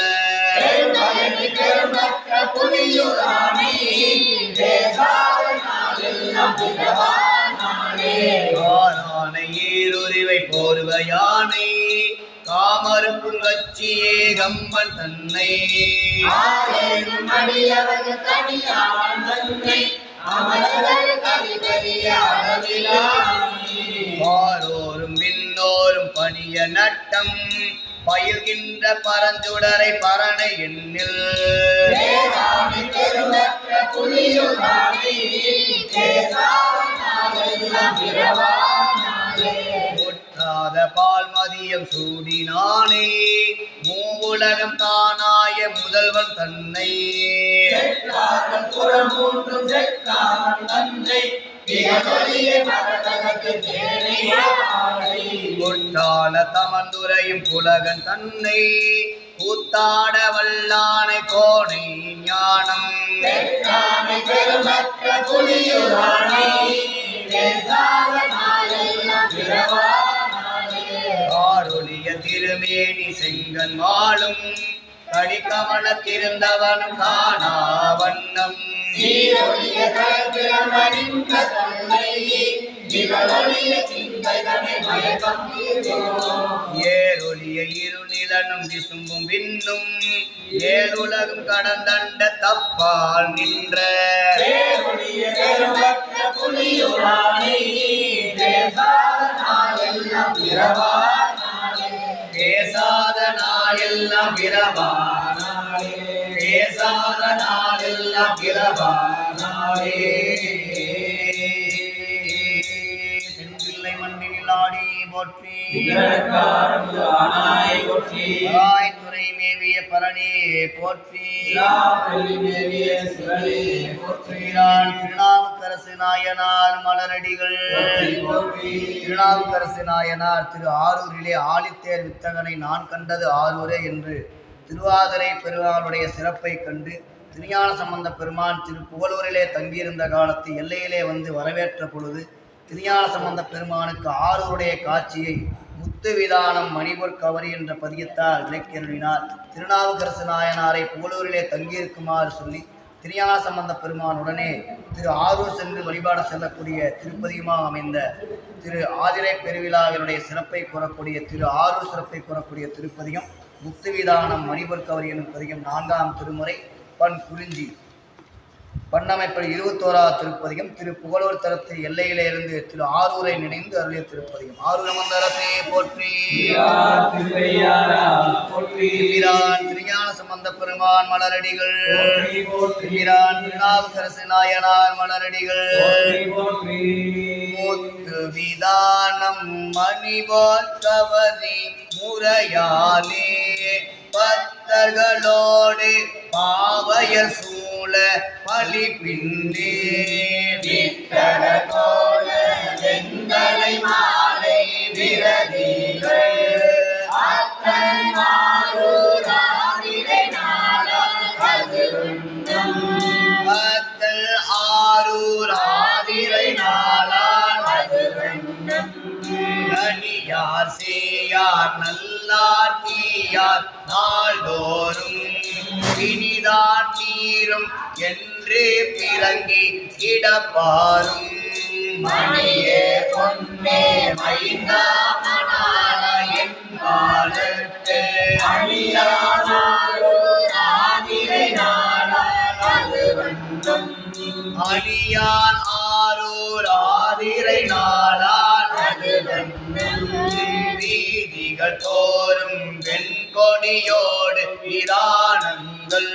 ஈருரிவை போர்வ யானை காமருக்கும் கட்சியே கம்பன் தன்னை பாரோரும் விண்ணோரும் பணிய நட்டம் பயில்கின்ற பரஞ்சுடரை பரணை எண்ணில் முற்றாத பால் மதியம் சூடினானே மூவுலகம் தானாய முதல்வன் தன்னை கொட்டால தமந்துரையும் புலகன் தன்னை கூத்தாட வல்லானை கோணை ஞானம் ஆருளிய திருமேனி செங்கன் வாழும் கடிக்கமலத்திருந்தவனும் காணா வண்ணம் ஏரொலிய இருநிலனும் விசும்பும் விண்ணும் ஏழுலகும் கடந்தண்ட தப்பால் நின்ற பேசாத நாளெல்லாம் பிறவானாலே பேசாத நாளெல்லாம் பிறவானாலே செந்தில்லை மண்ணில் ஆடி போற்றி துறை மேவிய பரணி போற்றி திருநாவுக்கரசு நாயனார் மலரடிகள் திருநாவுக்கரசு நாயனார் திரு ஆரூரிலே ஆழித்தேர் வித்தகனை நான் கண்டது ஆரூரே என்று திருவாதிரை பெருமானுடைய சிறப்பை கண்டு திருஞான சம்பந்த பெருமான் திரு புகழூரிலே தங்கியிருந்த காலத்து எல்லையிலே வந்து வரவேற்ற பொழுது திருஞான சம்பந்த பெருமானுக்கு ஆரூருடைய காட்சியை முத்துவிதானம் மணிபொற் கவரி என்ற பதியத்தால் விளக்கியருளினார். திருநாவுக்கரசு நாயனாரை புகழூரிலே தங்கியிருக்குமாறு சொல்லி திருஞான சம்பந்த பெருமானுடனே திரு ஆரூர் சென்று வழிபாடு செல்லக்கூடிய திருப்பதியுமாக அமைந்த திரு ஆதிரை பெருவிழாவினுடைய சிறப்பை கூறக்கூடிய திரு ஆரூர் சிறப்பை கூறக்கூடிய திருப்பதியும் முத்துவிதானம் மணிபொற் கவரி எனும் பதியம் 4ஆம் திருமுறை பண் குறிஞ்சி பண்ணமைப்பில் 21ஆவது திருப்பதியும் திரு புகழூர் தரத்து எல்லையிலே இருந்து திரு ஆரூரை நினைந்து அருளிய திருப்பதியும். ஆரூர் மந்தரசே போற்றி. திருஞான சம்பந்த பெருமான் மலரடிகள் திருநாவுக்கரசு நாயனார் மலரடிகள். முத்துவிதானம் மணிபொற் கவரி முறையாலே பத்தர்களோடு பாவைய சூழ பலி பின்னே வித்தர கோல வெங்கலை மாலை விரதிகள் அத்தன் ஆரூராதிரை நாளால் நனியார் சேயார் நல்லார் தீயார் நாள்தோறும் இனிதான் தீரும் என்று பிறங்கி இடப்பாரும் மணியே பொன்னே மைந்தா மணால என்பாருக்கு அணியான் ஆரூர் ஆதிரை நாளால் வீதிகள் தோறும் வெண்கொடியோடு விதானங்கள்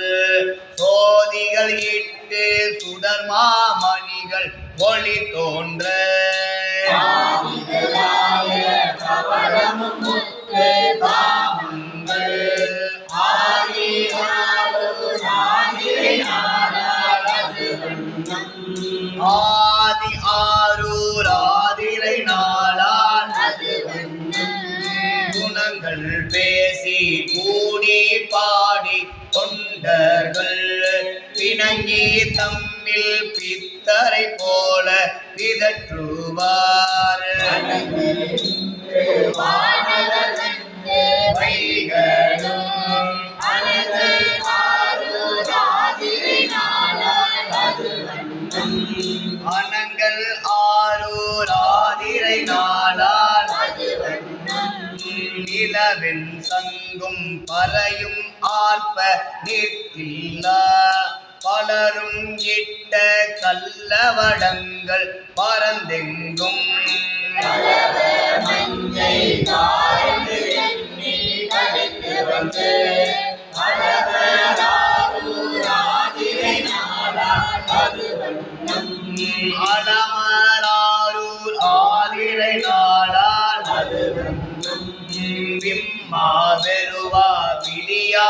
சோதிகள் இட்டு சுடர் மாமணிகள் ஒளி தோன்ற ஆதி ஆரூர் ஆதிரை நாளால் குணங்கள் பேசி கூடி பாடி தொண்டர்கள் பிணங்கி தம்மில் பித்தரை போல பிதற்றுவார். அனங்கள் ஆரூராதிரை நாளால் நிலவின் சங்கும் பறையும் ஆர்ப்ப நிற்கில்லா பலரும் இட்ட கல்லவடங்கள் பரந்தெங்கும் அலமராரூர் ஆதிரை நாளால் விம்மா வெறுவா விழியா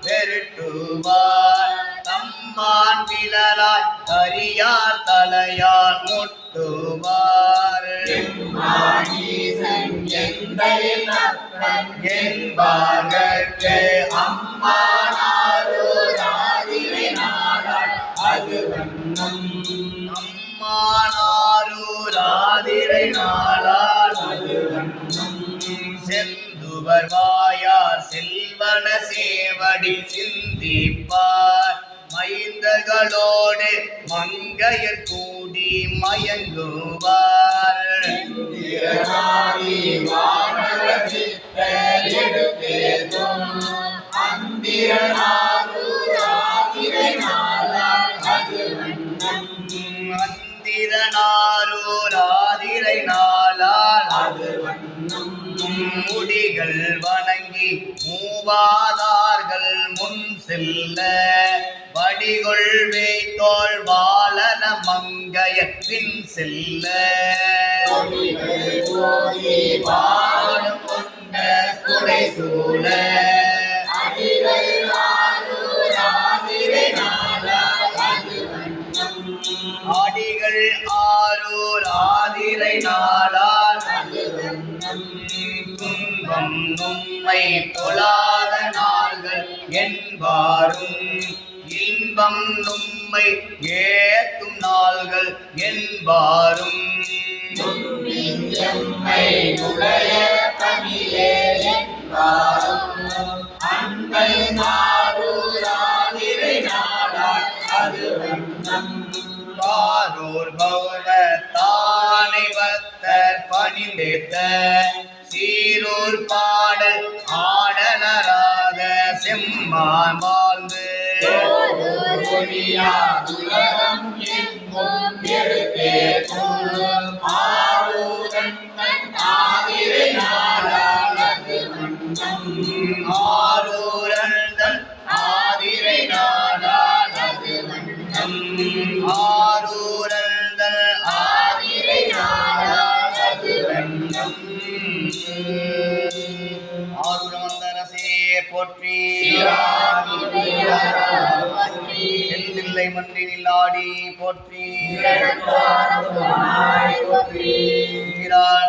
வெருட்டுவார் தம்மான் விழலாய் கரியார் தலையார் முட்டுவார். என்பார்க்கு அம்மானாரூராதிரை நாளால் அது அம்மானாரூராதிரை நாளால் அது செந்துவர் வாயார் செல்வன சேவடி சிந்திப்பார் மைந்தர்களோடு மங்கையர் கூடி மயங்குவார். அந்திரனாரூராதிரை நாளால் அது முடிகள் வணங்கி மூவாதார்கள் முன் செல்ல வடிகொள் வேய்தோள் வாழன மங்கைய பின் செல்ல பாடும் கொண்ட குடை சூழ அடிகள் ஆரூராதிரை நாளால் துன்பம் நும்மை தொழாத நாள்கள் என்பாரும் இன்பம் நும்மை ஏத்தும் நாள்கள் என்பாரும். பாரூர் பௌவ தானை வத்தர் பணிந்தேத்த சீரூர் பாடல் ஆடலராத செம்மான் வாழ்ந்து ஆரூரந்தன் ஆதிரை நாளால் ஆரூரந்தன் ஆதிரை நாளால் ஆரூரமந்தரசே போற்றி எந்தில்லை மன்றினில் ஆடி போற்றி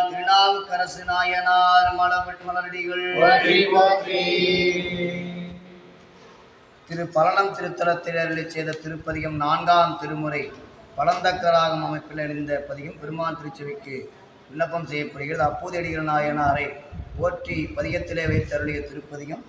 திருநாவுக்கரசு நாயனார் மலரடிகள் திரு பழனம் திருத்தலத்தில் அருளிச் செய்த திருப்பதிகம் 4ஆம் திருமுறை பழந்தக்கராகம் அமைப்பில் எழுந்த பதிகம் பெருமான் திருச்செவிக்கு விண்ணப்பம் செய்யப்படுகிறது. அப்போதையடிகள் நாயனாரை போற்றி பதிகத்திலே வைத்து அருளிய திருப்பதிகம்.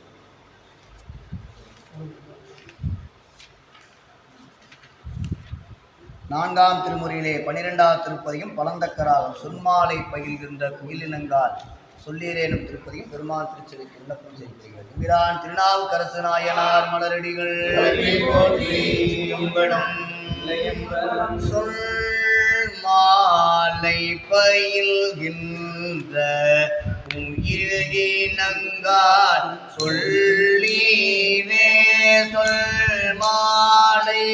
நான்காம் திருமுறையிலே 12ஆம் திருப்பதிகம் பழந்தக்கராகம் சொன்மாலை பயில்கின்ற குயிலினங்கால் சொல்லீரேனும் திருப்பதியும் பெருமான் திருச்செவிக்கு விண்ணப்பம் செய்யப்படுகிறது. பிரான் திருநாவுக்கரசு நாயனார் மலரடிகள் சொல் மாலை பயில்கின்ற குயிலினங்கால் சொல்லீரே சொல் மாலை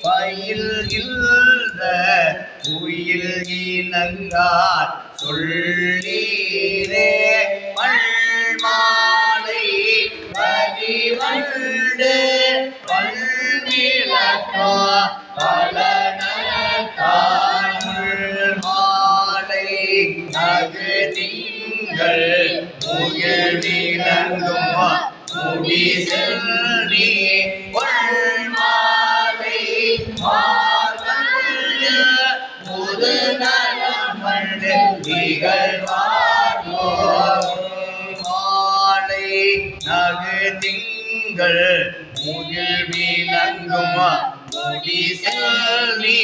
பயில்கின்ற குயில் இனங்கால் சொல்லீரே பல்மாலை பதிவண்டு பல்விளக்கா பலனக்கால் மாலை நகு திங்கள் முகில் விளங்கும் முடி செல்வி பொன்மாலை மார்கழி முதுநலம் மண்டு திகழ்வாரோ மாலை நகு திங்கள் முகில் விளங்கும் முடி செல்வி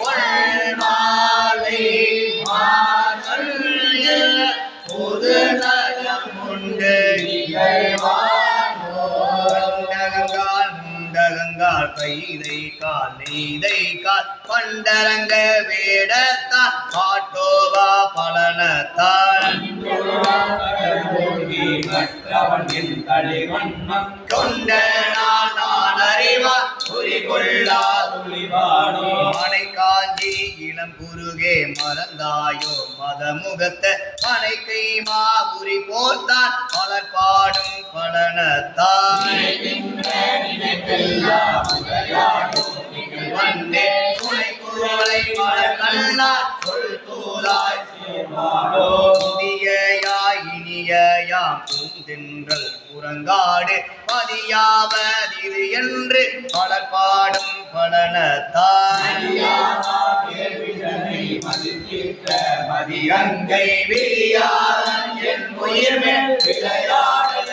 பொன்மாலை மார்கழி முதுநலம் உண்டு முண்டகங்கால் கைதை கால் நெய்தை கால் பண்டரங்க வேடத்தான் பாட்டோவா பலனத்தான் கொண்ட நான் அறிவா மனை காஞ்சி இளம் குருகே மறந்தாயோ மதமுகத்த மனை கைமா உரி போர்த்தான் மலர்பாடும் பலனத்தான் வந்தே துணை குரலை மலர்கண்ணார் சொல் தூதாய் புதியாய் இனியாம் பூந்தென்றல் புறங்காடு பதியாவதிது என்று மலர்பாடும் பலனத்தான் மதியங்கை விழியாளன் என் உயிர்மேல் விளையாடல்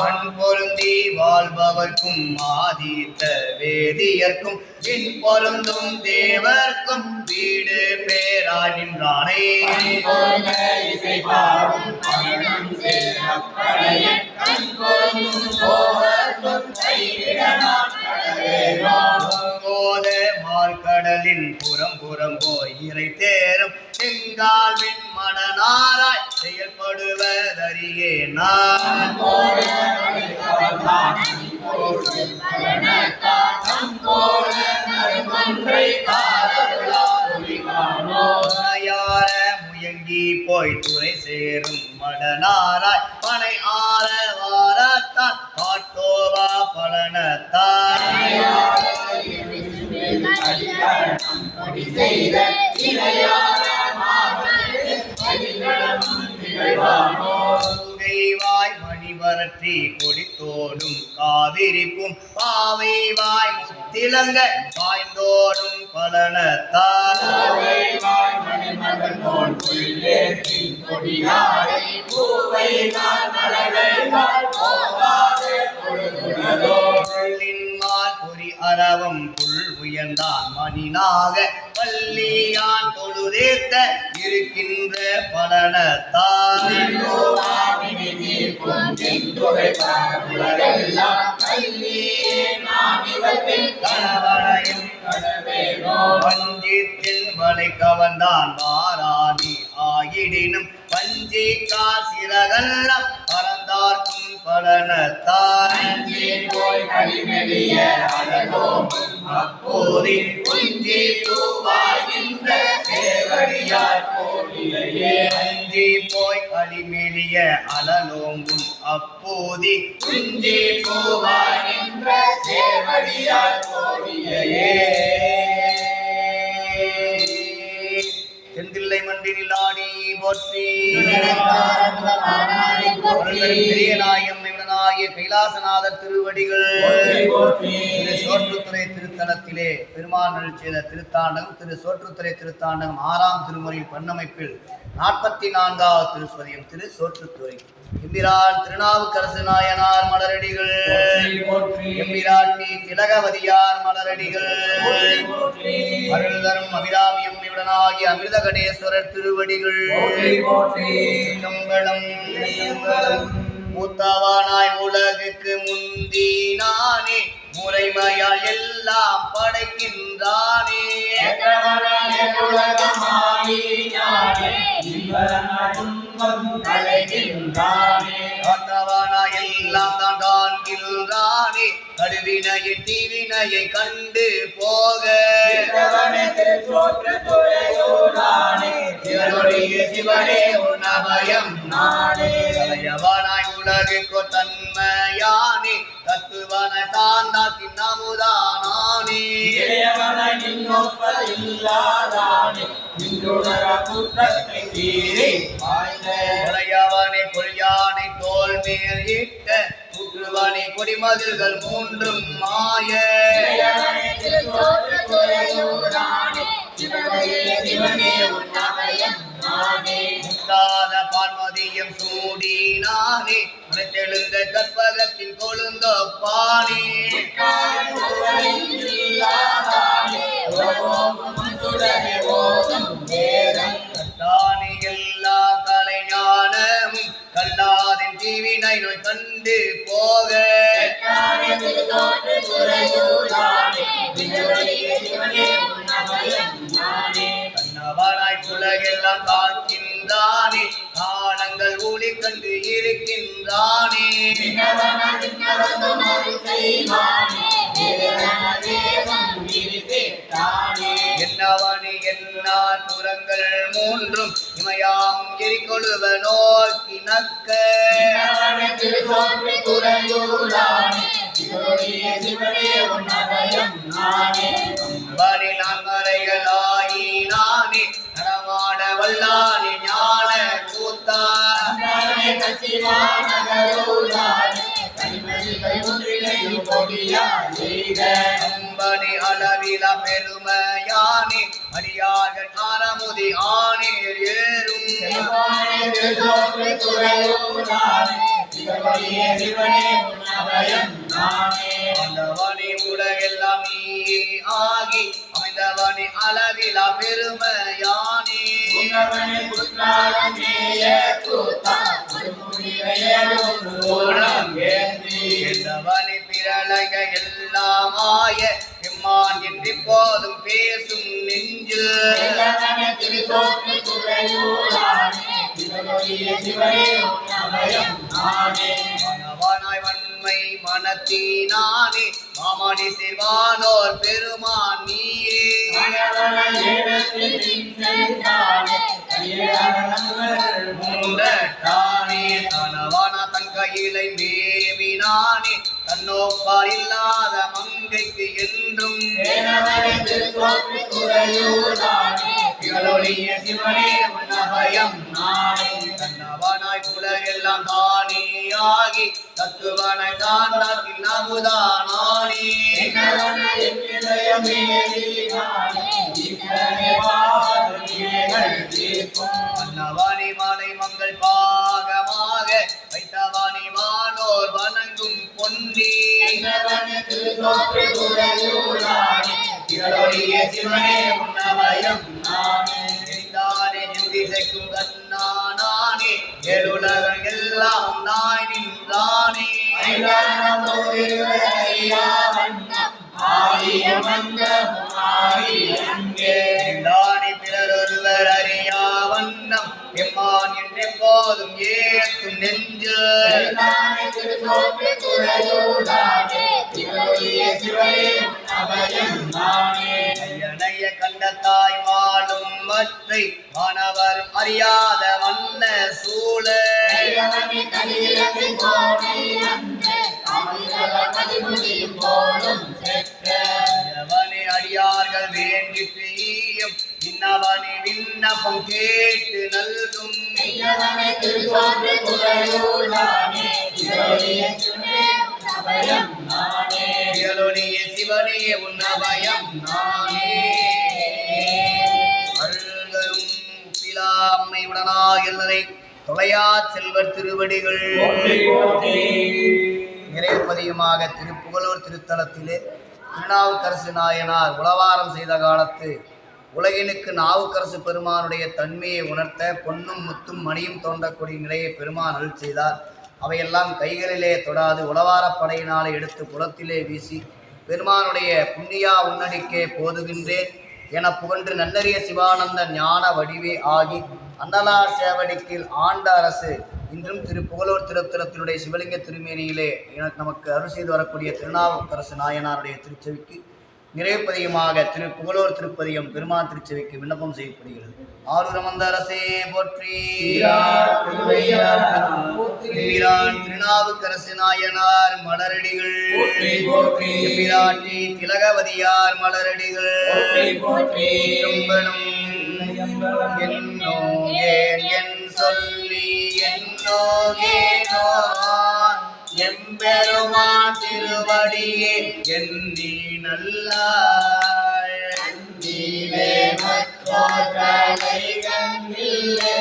மண் பொருந்தி வாழ்பவர்க்கும் ஆதித்த வேதியர்க்கும் பின் பொருந்தும் தேவர்க்கும் வீடு பேரா நின்றானே மால்கடலின் புறம் போய் இறை தேரும் செங்கால்வின் மடனாராய் செயல்படுவதறியே நான் முயங்கி போய் துறை சேரும் மடனாராய் பனை ஆற வாரத்தான் பாட்டோவா பலனத்தான் வாய் மணிவரற்றி கொடித்தோடும் காவிரிப்பும் பாவை வாய் முத்திலங்க பாய்ந்தோடும் பலனத்தான் பொறி அரவம் புல் உயர்ந்தான் மணினாக பள்ளியான் தொழுதேத்த இருக்கின்ற பலனத்தான் பஞ்சித்தின் வலை கவர்ந்தான் வாராணி ஆயிடினும் பஞ்சிக்கா சிறகெல்லாம் பறந்தார்க்கும் பலனத்தான் அப்போதி குஞ்சி பூவாய்கின்ற சேவடியார் அஞ்சி போய் களிமெலிய அலலோங்கும் அப்போதி குஞ்சி பூவாய்கின்ற சேவடியார் கோடியே தென்தில்லை மண்டினில் ஆடி போற்றி பெரிய நாயம் கைலாசநாதர் திருவடிகள் சோற்றுத்துறை திருத்தலத்திலே பெருமாள் செய்த திருத்தாண்டகம் திரு சோற்றுத்துறை திருத்தாண்டகம் 6ஆம் திருமுறையில் பண்ணமைப்பில் 44வது திருஸ்வதியம் திரு சோற்றுத்துறை எம்பிரான் திருநாவுக்கரசு நாயனார் மலரடிகள் எம்பிராட்டி திலகவதியார் மலரடிகள் அருள் தரும் அபிராமியம் இவடனாகிய அமிர்த கடேஸ்வரர் திருவடிகள் மூத்தவானாய் உலகுக்கு முந்தினானே முறைமையால் எல்லாம் படைக்கின்றானே எல்லாம் தான் காண்கின்றானே கடுவினையை தீவினையை கண்டு போக சிவனே உன்னபயம் நானே உலகுக்கு தன்மையானே தத்துவன தாந்தாத்தின் நமுதானானே உடையவனை கொள்யானை தோல் மேல் இட்ட குற்றுவனை கொடிமதில்கள் மூன்றும் மாய முத்தாத பார்மதியும் சூடினானே அனைத்தெழுந்த கற்பகத்தின் கொழுந்த பானே தானே எல்லா கலைஞானமும் கல்லாதின் தீவினை நோய் கண்டு போக கண்ணவனாய் உலகெல்லாம் காக்கின்றானே காலங்கள் ஒளி கண்டு இருக்கின்றானே என்னவனே எல்லா துரங்கள் மூன்றும் இமையாம் எரிகொழுவ நோக்கி நக்க நான்மறைகளாயினானே நடமாட வல்லானே ஞான கூத்தா அம்பனி அளவில பெருமையானே அடியார்கள் ஆரமுதி ஆனேர் ஏறும் ஆண்டவனே உலகெல்லாம் நீ ஆகி அமைந்தவனே அளவில பெருமையானே என்னவனே பிரளய எல்லாமாய எம்மான் என்று போதும் பேசும் நெஞ்சு மனவானாய் வன்மை மனத்தினானே மாமணி சிவானோர் பெருமான் நீயே கனவான தன் கையிலை மேவினானே தன்னோப்பார் இல்லாத மங்கைக்கு என்றும் கண்ணவனாய் உலகெல்லாம் தானியாகி தத்துவனை தாண்டாக்கின் நமுதானானே மன்னவாணி மாலை மங்கள் பாகமாக வைத்தவாணி வானோர் வணங்கும் பொன்னி திசைக்கும் கண்ணானே எழுலகம் எல்லாம் நாய் நின்றானே பிறரொருவர் அறியா வண்ணம் எம்மான் என்று போதும் ஏற்றும் நெஞ்சு ஐயனைய கண்டத்தாய் வாழும் மற்றை மாணவரும் அறியாத வண்ண சூழ அடியார்கள் வேண்டி செய்யும் இன்னவனே விண்ணப்பம் கேட்டு நல்கும் சிவனே உன்னபயம் நானே அருள்களும் பிலாமை உடனாக என்பதை தொலையா செல்வர் திருவடிகள் நிறைப்பதிகமாக திருப்புகலூர் திருத்தலத்திலே திருநாவுக்கரசு நாயனார் உளவாரம் செய்த காலத்து உலகினுக்கு நாவுக்கரசு பெருமானுடைய தன்மையை உணர்த்த பொன்னும் முத்தும் மணியும் தோன்றக்கூடிய நிலையை பெருமான் அருள் செய்தார். அவையெல்லாம் கைகளிலே தொடாது உளவாரப்படையினாலே எடுத்து புறத்திலே வீசி பெருமானுடைய புண்ணியா உன்னடிக்கே போதுகின்றேன் என புகன்று நன்னறிய சிவானந்த ஞான வடிவே ஆகி அந்தலார் சேவடிக்கில் ஆண்ட அரசு இன்றும் திருப்புகலூர் திருத்தலத்தினுடைய சிவலிங்க திருமேனியிலே நமக்கு அருள் செய்து வரக்கூடிய திருநாவுக்கரசு நாயனாருடைய திருச்செவிக்கு நிறைவுப்பதிகமாக திருப்புகலூர் திருப்பதிகம் பெருமான் திருச்செவிக்கு விண்ணப்பம் செய்யப்படுகிறது. ஆரூரமந்த அரசே போற்றி. எம்பிரான் திருநாவுக்கரசு நாயனார் மலரடிகள் எம்பிராட்டி திலகவதியார் மலரடிகள் செம்பனும் என்னோ என் சொல்லி என்னோ ஏனோ எம்பெருமான் திருவடியே எண்ணி நல்லாய் அன்பிலே மற்றோர்களை கண்ணில்லே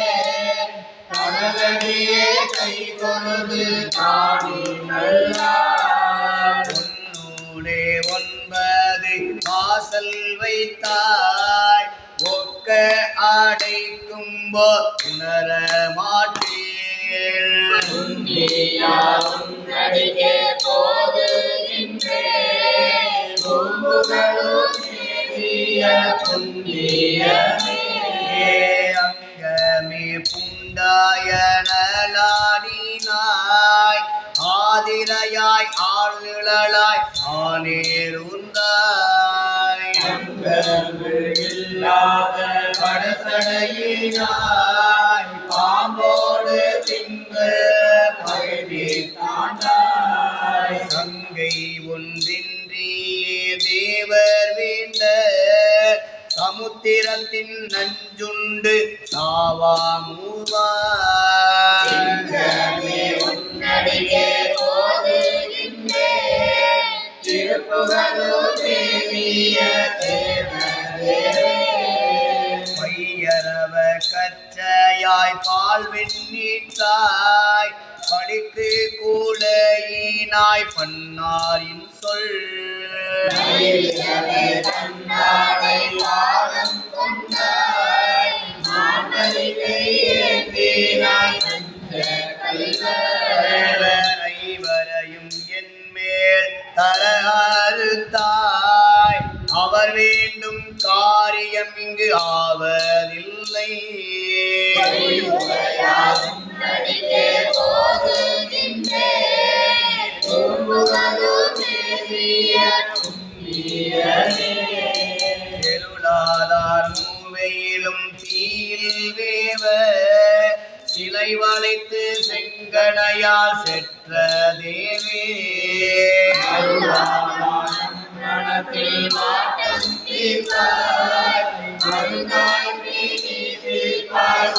கடலடியே கை கொண்டு காணி நல்லாய் உன்னூடே 9 வாசல் வைத்தாய் ஒக்க அடைக்கும்போ உணர மாட்டீர் உன்னடிக்கே போதுகின்றே பூம்புகளும் மேவிய புண்ணியமே அங்கமே புண்டாய நலாடினாய் ஆதிரையாய் ஆழ்நிழலாய் ஆனேருந்தாய் அங்கங்கள் இல்லாத படசடையினாய் பாம்போடு திங்கள் பகைவி தாண்டாய் கங்கை ஒன்றின்றியே தேவர் வேண்ட சமுத்திரத்தின் நஞ்சுண்டு சாவாமுவாய் சிங்கமே உன்னடியே போதுகின்றே திருப்புகழூர் தேவிய தேவரே பையரவ கச்சையாய் பால் வெண்ணீட்டாய் படிக்கு கூலையினாய் பன்னாரின் சொல் நைவியமே கண்டாடை பாதம் கொண்டாய் மாமரிகை ஏந்தினாய் கண்ட கல்வர் ஐவரையும் என்மேல் தர அறுத்தாய் அவர் வேண்டும் காரியம் இங்கு ஆவதில்லை உன்னடிக்கே போதுகின்றே பூம்புகழூர் தேவிய புண்ணியமே எருளாதார் மூவையிலும் தீயில் வேவ சிலை வளைத்து செங்கனையால் செற்ற தேவே மனத்தில் மாட்டம் தீர்ப்பாய் மருந்தாய் நீதி தீர்ப்பாய்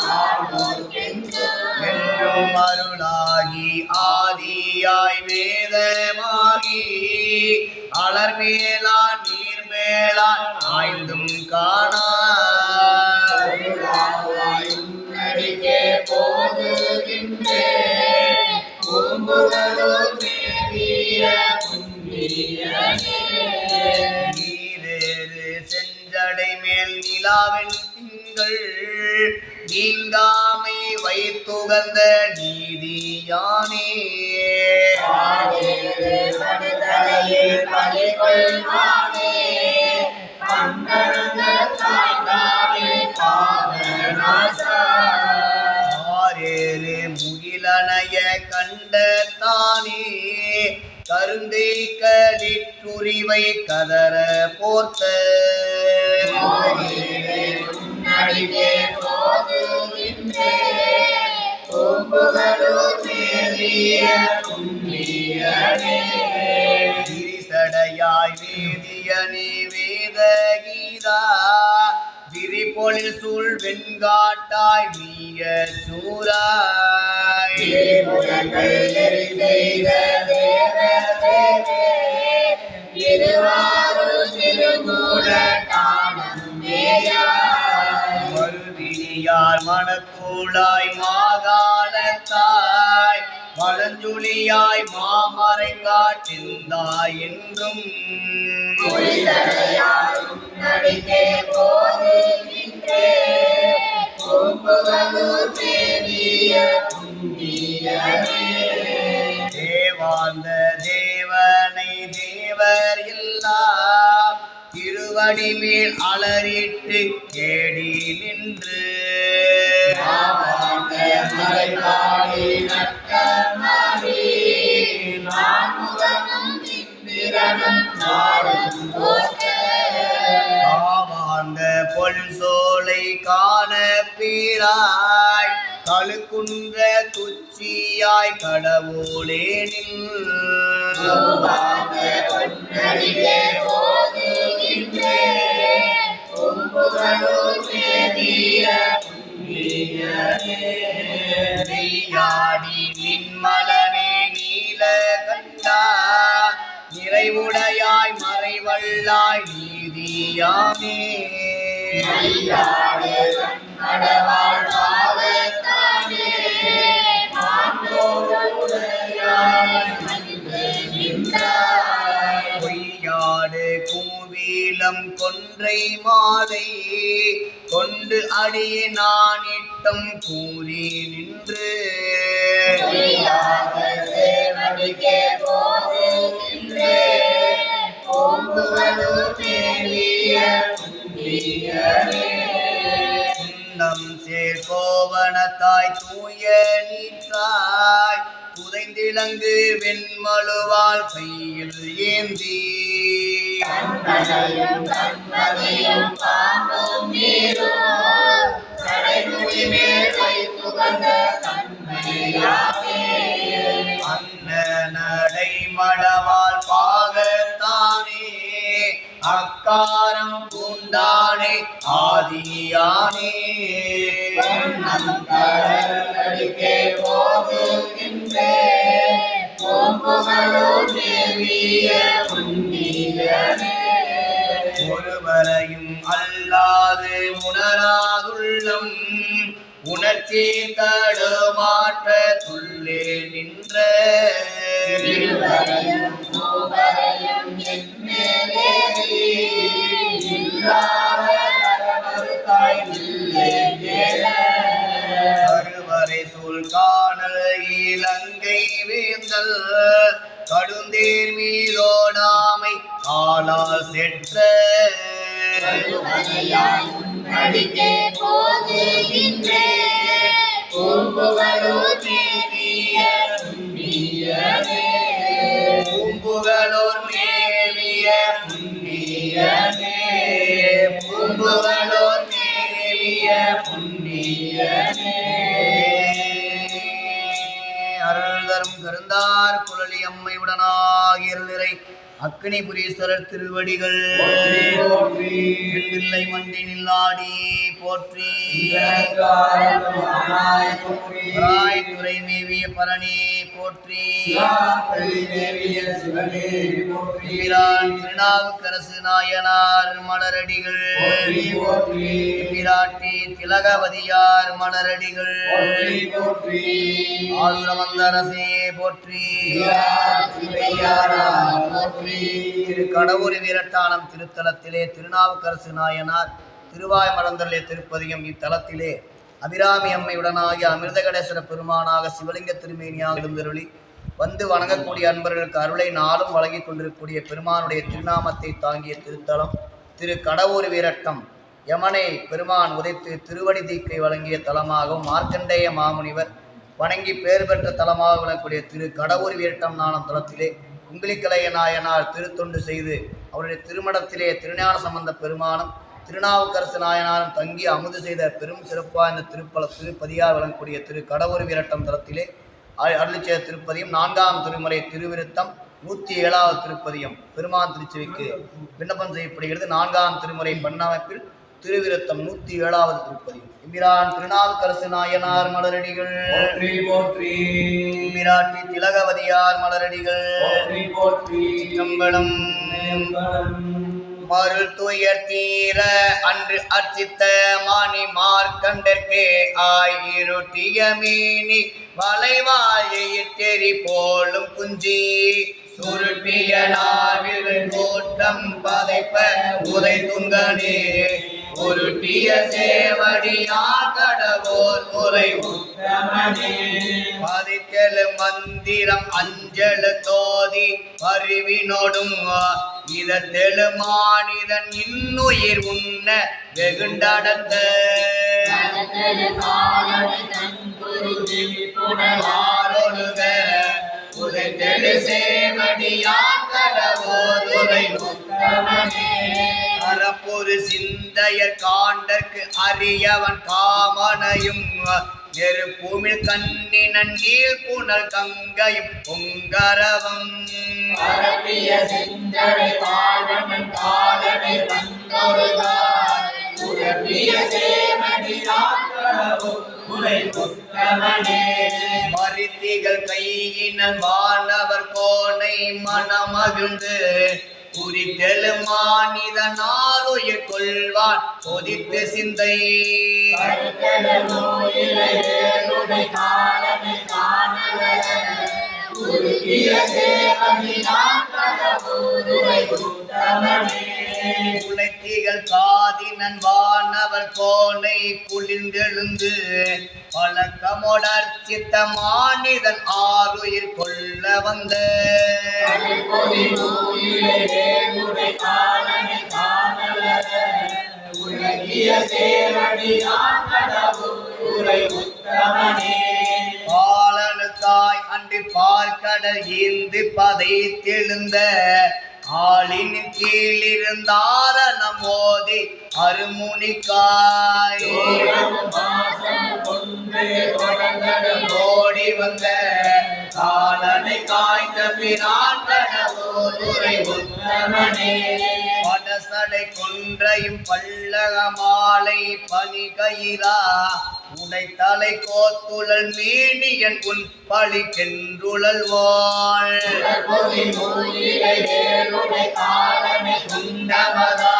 என்றும் அருளாகி ஆதியாய் வேதமாகி அலர்மேலான் நீர்மேலான் ஆய்ந்தும் காணாய் உன்னடிக்கே போதுகின்றே பூம்புகழூர் தேவிய புண்ணியமே நீரேறு செஞ்சடை மேல் நிலாவின் திங்கள் நீங்காமை வைத்துகந்த நீதியானே மனிதரையில் பலிகொள்வானே பங்கருந்த தாய்ந்தானே பாவநாசா ஆரேறு முகிலனைய கண்ட தானே கருந்தை கலிற்றுரிவை கதற போர்த்த உன்னடிக்கே போதுகின்றே பூம்புகழூர் தேவிய புண்ணியமே திரிசடையாய் வேதியனே வேத கீதா விரிபொழில் சூழ் வெண்காட்டாய் நீய சூராய் திருமுகங்கள் நெறி செய்த தேவதேவே திருவாரூர் திருமூல தானம் மேயாய் மருவினியார் மணக்கூழாய் மாகாணத்தாய் மலஞ்சுளியாய் மாமரை காட்டிந்தாய் என்றும் பொய்தடையாய் உன்னடிக்கே போதுகின்றே பூம்புகழூர் தேவிய புண்ணியமே தேவாந்த தேவனை தேவர் எல்லாம் திருவடி மேல் அலறிட்டு தேடி நின்று மலைபாடி நட்டமாடி நான்முகனும் இந்திரனும் நாடும் போற்ற காவாந்த பொல் சோலை காண பீராய் கழுக்குன்ற துச்சியாய் கடவுளே நின் பொன்னடியே போதுகின்றேன் பூம்புகழூர் மேவிய நெய்யாடி நின்மலனே நீல கண்டா நிறைவுடையாய் மறைவல்லாய் நீதியாமே ஐயாடு கண்மடவாழ் பாவத்தானே மாண்டோருடையாய் மனிதே நின்றாய் பொய்யாடு குமுவீலம் கொன்றை மாலை கொண்டு அடியே நான் இட்டம் கூறி நின்று சேவடிக்கே போதுகின்றேன் பூம்புகழூர் மேவிய நம் சேர்கோவனத்தாய் தூய நீற்றாய் புதைந்திலங்கு வெண்மழுவால் கையில் ஏந்தி கண்மலையும் கண்மலையும் பாம்பும் நீரும் கடைமுடி மேல் வைத்துகந்த கண்மையாமே அன்ன நடை மடவால் பாகத்தானே அக்காரம் பூண்டானே ஆதியானே கடற்கடிக்கே போதுகின்றேன் பூம்புகழூர் மேவிய புண்ணியனே ஒருவரையும் அல்லாது உணராதுள்ளம் உணர்ச்சி தடுமாற்ற துள்ளே நின்ற இருவரையும் மூவரையும் என்மேலேறி இல்லாத கரமறுத்தாய் நில்லேன் கருவறை சொல் காணல் இலங்கை வேந்தல் கடுந்தேர் மீதோடாமை ஆளால் செற்ற அடிக்கே போதுகின்றேன் பூம்புகழூர் மேவிய புண்ணியனே பூம்புகளோர் மேவிய புண்ணியனே பூம்புகளோர் மேவிய புண்ணியனே அருள் தரும் கருந்தார் குழலி அம்மை உடனாகியருளிரை அக்னிபுரீஸ்வரர் திருவடிகள் இல்லை மண்டி நில்லாடி போற்றி துறை மேவிய பரணி போற்றி திருநாவுக்கரசு நாயனார் மலரடிகள் பிராட்டி திலகவதியார் மலரடிகள் ஆளுரமந்தரசே போற்றி திரு கடவுர் வீரட்டானம் திருத்தலத்திலே திருநாவுக்கரசு நாயனார் திருவாய் மலர்ந்தருளிய திருப்பதிகம் இத்தலத்திலே அபிராமி அம்மையுடனாகிய அமிர்தகடேஸ்வர பெருமானாக சிவலிங்க திருமேனியாக எழுந்தருளி வந்து வணங்கக்கூடிய அன்பர்களுக்கு அருளை நாளும் வழங்கிக் கொண்டிருக்கக்கூடிய பெருமானுடைய திருநாமத்தை தாங்கிய திருத்தலம் திரு கடவுர் வீரட்டம் யமனை பெருமான் உதைத்து திருவடி தீக்கை வழங்கிய தலமாகவும் மார்க்கண்டேய மாமுனிவர் வணங்கி பேர் பெற்ற தலமாக விளங்கக்கூடிய திரு கடவுர் வீரட்டம் நாணம் தலத்திலே குங்கிலிக்கலைய நாயனார் திருத்தொண்டு செய்து அவருடைய திருமணத்திலே திருஞான சம்பந்த பெருமானும் திருநாவுக்கரசு நாயனாரும் தங்கி அமுது செய்த பெரும் சிறப்பாக இந்த திருப்பதியாக விளங்கக்கூடிய திரு கடவுர் வீரட்டம் தலத்திலே அருளி செய்த திருப்பதியும் 4ஆம் திருமுறை திருவிருத்தம் 107வது திருப்பதியம் பெருமான் திருச்செவிக்கு விண்ணப்பம் செய்யப்படுகிறது. 4ஆம் திருமுறை பண்ணமைப்பில் திருவிருத்தம் 107வது திருப்பதியம். எம்பிரான் திருநாவுக்கரசு நாயனார் மலரடிகள் எம்பிராட்டி திலகவதியார் மலரடிகள் சிற்றம்பலம் மருள் துயர் தீர அன்று அர்ச்சித்த மாணி மார்க்கண்டற்கே ஆயிருட்டிய மீனி வளைவாயெறி போலும் குஞ்சி சுருட்டிய நாவில் தோற்றம் பதைப்ப உதை துங்கனே உருட்டிய சேவடியா கடவோர் உரை உத்தமனே பதித்தெழு மந்திரம் அஞ்சலு தோதி அறிவினோடும் இதத்தெழு மானிதன் இன்னுயிர் உண்ண வெகுண்டடத்த புனலாரொழுக உதைத்தெழு சேவடியா கடவோர் உரை உத்தமனே அறப்பொரு சிந்தையர் காண்டற்கு அறியவன் காமனையும் நெருப்புமிழ் கண்ணி நன்னீள் புனல் கங்கையும் பொங்கரவம் பரப்பிய செஞ்சடை பாவனன் காலனை வந்தொருகாய் உரப்பிய சேமடி ஆற்றவும் உரை புத்தமனே மரித்திகள் கையினன் வானவர் கோனை மனமகிழ்ந்து குறித்தெழு மானிதனாருயிர் கொள்வான் கொதித்து சிந்தை கருத்தடமோயிலை வேலுடை காலனை காணலர உருகிய சேமடி ஆற்றவும் உரை புத்தமனே உழைத்திகள் காதினன் வானவர் கோனை குளிர்ந்தெழுந்து பழக்கமோடர்ச்சித்த மானிதன் ஆருயிர் கொள்ள வந்த பொதி நூலிலை வேலுடை காலனை காணலர உலகிய சேமடி ஆற்றவும் உரை புத்தமனே பாலனுக்காய் அன்றி பார்க்கடல் ஈந்து பதைத்தெழுந்த ஆளின் கீழிருந்தாரணம் மோதி அருமுனிக்காய் ஓடி வந்த காலனை காய்ந்த பிரான் கடவுரை உத்தமனே படசடை கொன்றையும் பல்லக மாலை பனி கயிறா உடைத்தலை கோத்துழல் மீனியன் உன் பழிக்கென்றுழல் வாழ் குண்டமதா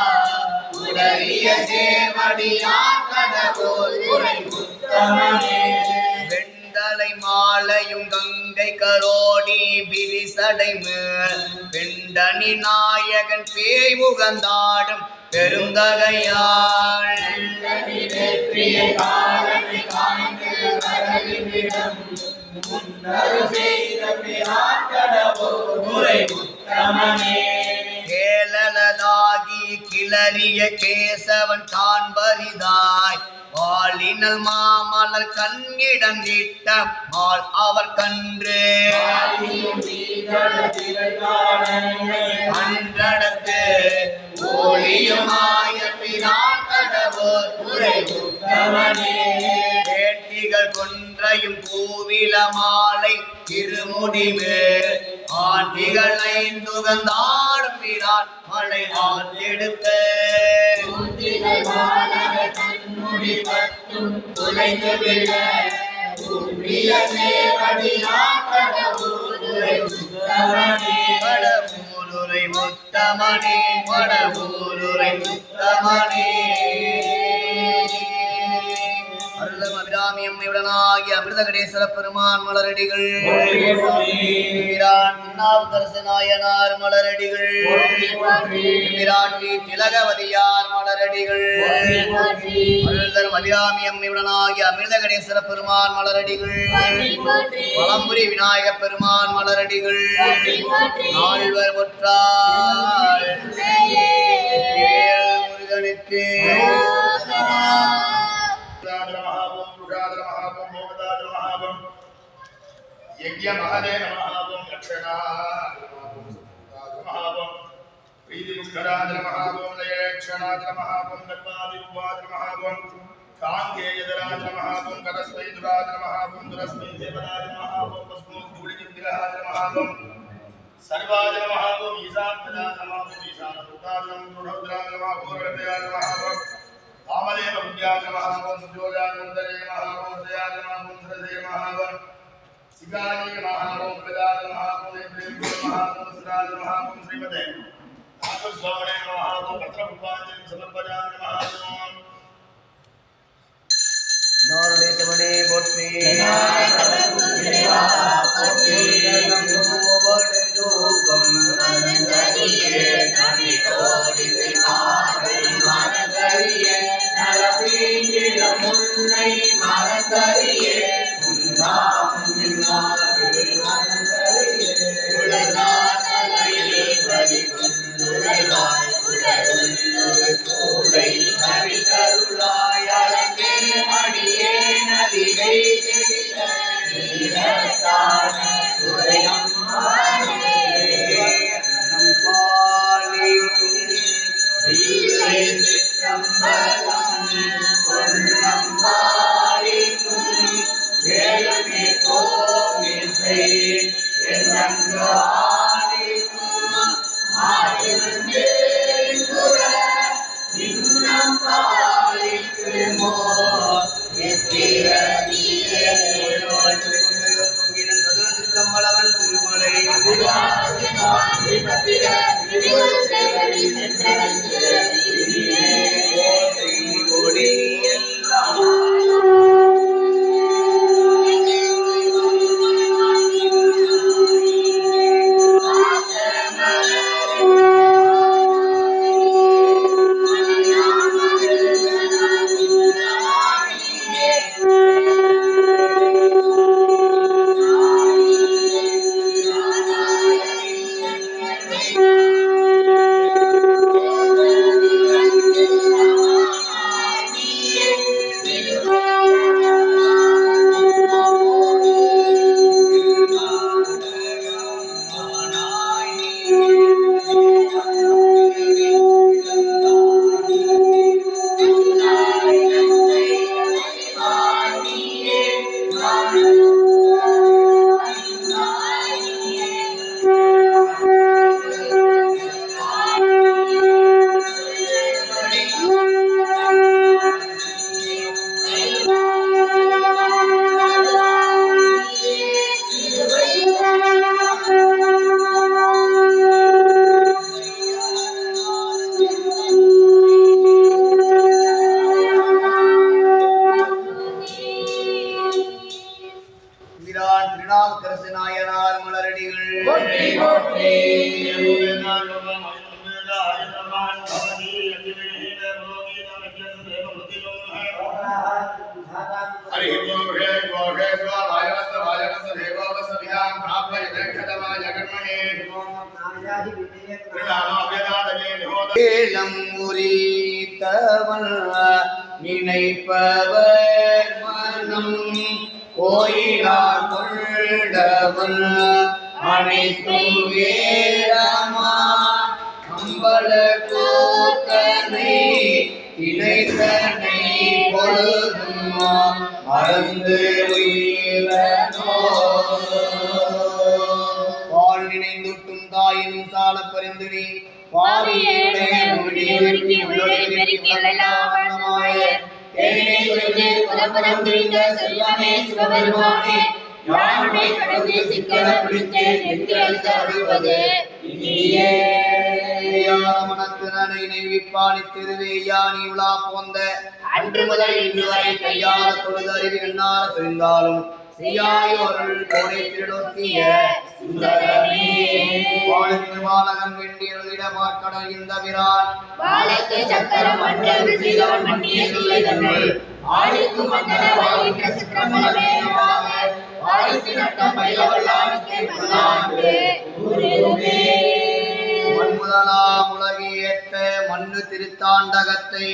உடைய சேவடியான் கடவுள் உரை புத்தமனே வெண்டலை மாலையும் கங்கை கரோடி விரிசடை மேல் வெண்டனி நாயகன் பேய் உகந்தாடும் பெருந்தகையாள் கேளலதாகி கிளறிய கேசவன் காண்பரிதாய் வாளினல் மாமலர் கண்ணிடம் இட்ட மால் அவர் கன்று அன்றடத்து ஒளியுமாய பிரான் கடவுள் உரை உத்தமனே வேட்டிகள் கொன்றையும் பூவில மாலை திருமுடிமேல் ஆண்டிகள் ஐந்துகந்தாடும் பிரான் மழை ஆண்டெடுத்த கண்முடி பத்தும் குலைந்து விட உன்னிய சேவடியான் கடவுள் உரை புத்தமனே வடமூருரை முத்தமனே வடமூருரை முத்தமனே அருளம் அபிராமி அம்மையுடனாகிய அமிர்தகடேஸ்வர பெருமான் மலரடிகள் திருநாவுக்கரசு நாயனார் மலரடிகள் பிராட்டி திலகவதியார் மலரடிகள் அருள்தரும் அபிராமி அம்மையுடனாகிய அமிர்தகடேஸ்வர பெருமான் மலரடிகள் வலம்புரி விநாயக பெருமான் மலரடிகள் நால்வர் ஒற்றாள் முருகனுக்கு यज्ञ महादेव महावं लक्षणा महावं प्रीति पुष्कराज महावं लयक्षणाज महावं गत्वादिवाद महावं कांगेयदराज महावं करस्वैदुराज महावं दुरस्मै देवराज महावं वस्मोद्गुलिजिद्विराज महावं सर्वाज महावं ईशानराज महावं ईशानभूताज गुणोद्राज महावं महावं वामदेव विद्याज महावं सुजोजाज मंदरे महावं दयाज महावं सरदे महावं सिगानी महावं प्रदान महावं प्रेम महावं सदाज महावं श्रीमते आकुल स्वामने महावं पत्र पुष्पांजलि समर्पयामि महावं நாரதேவனே போற்றி அடியே நதியை என்னங்கு ஆடிக்கும் ஆடிருந்து குர இன்னம் பாலிக்குமோ எத்திரதியே திருமலவன் திருமலை கொடி எல்லாம் திருநாவுக்கரசு நாயனார் மலரடிகள் போற்றி போற்றி हरि ओम हे गोहे स्वाहायस्त वायस्त देववस विदां प्राप्य यथक्षतमाय कर्मणे त्रिनानो वेदादये निहोद ஏலம் முறித்தவன் நினைப்பவர் மனம் கோயிலார் கொண்டவன் அனைத்தும் வேடமா அம்பல கூத்தனை இணைத்தனை பொழுதும் மறந்து உயிரனோ பால் நினைந்துட்டும் தாயினும் சால பரிந்து நீ பாவியுடைய முடியொருக்கி உள்ளொரு பெருக்கி வல்லலாவண்ணமாய தேனை உலகே புலப்பரம் தெரிந்த செல்வமே சிவபெருமானே யானை கடந்து சிக்கன பிடித்தேன் என்று அழுத்த அழுவது இனியே மனத்தினை நெய்விப்பாணி திருவே யானி உலா போந்த அன்று முதல் இன்று வரை கையாள தொழுது அறிவு எண்ணார தெரிந்தாலும் செய்யாயோருள் கோடை திருநோக்கிய சுந்தரமே வாழுக்கு வாழகன் வெண்டி எழுதிட மார்க்கடல் இந்த விரான் வாழைக்கு சக்கரம் மஞ்சள் செய்தவன் மண்ணிய தொல்லை தன்னுள் ஆழிக்கு மன்னர வாழிக்க சித்திரமலமேவாக ஆழிக்கு நட்டம் பயிலவல்லானுக்கே பல்லாண்டு குருவே மண்முதலாம் உலகியேத்த மண்ணு திருத்தாண்டகத்தை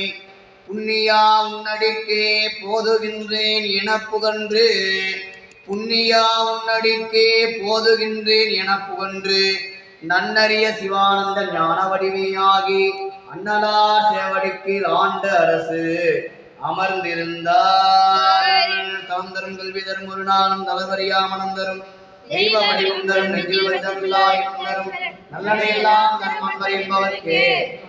புண்ணியா உன்னடிக்கே போதுகின்றேன் எனப்புகன்று புண்ணியா உன்னடிக்கே போதுகின்றேன் எனப்புகன்று நன்னறிய சிவானந்த ஞான வடிவையாகி அண்ணலார் சேவடிக்கு ஆண்ட அரசு அமர்ந்திருந்தார் தந்தரும் கல்வி தரும் ஒரு நாளும் தலைவரியா மனம் தரும் தெய்வ வடிவம் தரும் நெஞ்சில் வைத்தருளாயும் தரும் நல்லடையெல்லாம் தன்மன் என்பவர்க்கே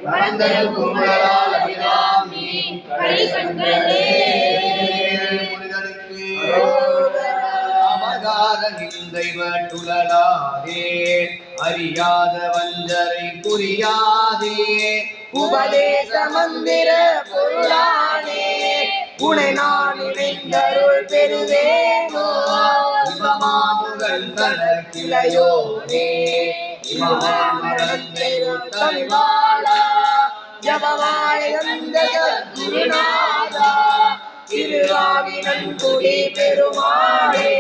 வளர்ந்தரு கும்பலால் அபிராமி முருகனுக்கு அபகார நிந்தைவ துளலாதே அறியாத வஞ்சரை புரியாதே உபதேச மந்திர பொருளானே உனை நான் நினைந்தருள் பெறுவேனோ இவமாதுகள் கிளையோனே தமிழ்வாழா ஜபவாழந்த குருநாதா திருவாவினன் குடி பெருமாளே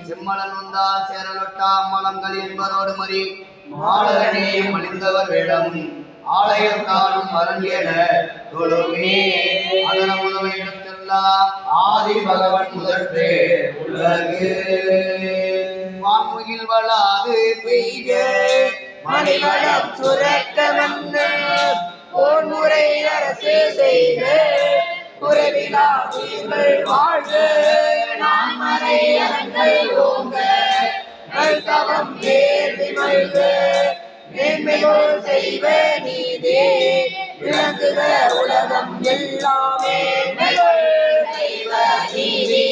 செம்மலன் வந்தா சேரலொட்டா மலங்கள் என்பதோடு மறி மாலகனேயும் அழிந்தவர் வேடம் ஆலயத்தாலும் மரண்யன தொழுமே அதன முதலெல்லாம் ஆதி பகவன் முதற்றே உலகு வான்முகில் வளாது பெய்க மணிவளம் சுரக்க வந்த போர் முறை அரசு செய்த குறைவின எல்லா உயிர்கள் வாழ்க நான்மறை அறங்கள் ஓங்க நல்தவம் வேள்வி மல்க மேன்மைகள் செய்வ நீதே விளங்குக உலகம் எல்லாமே செய்வ நீதி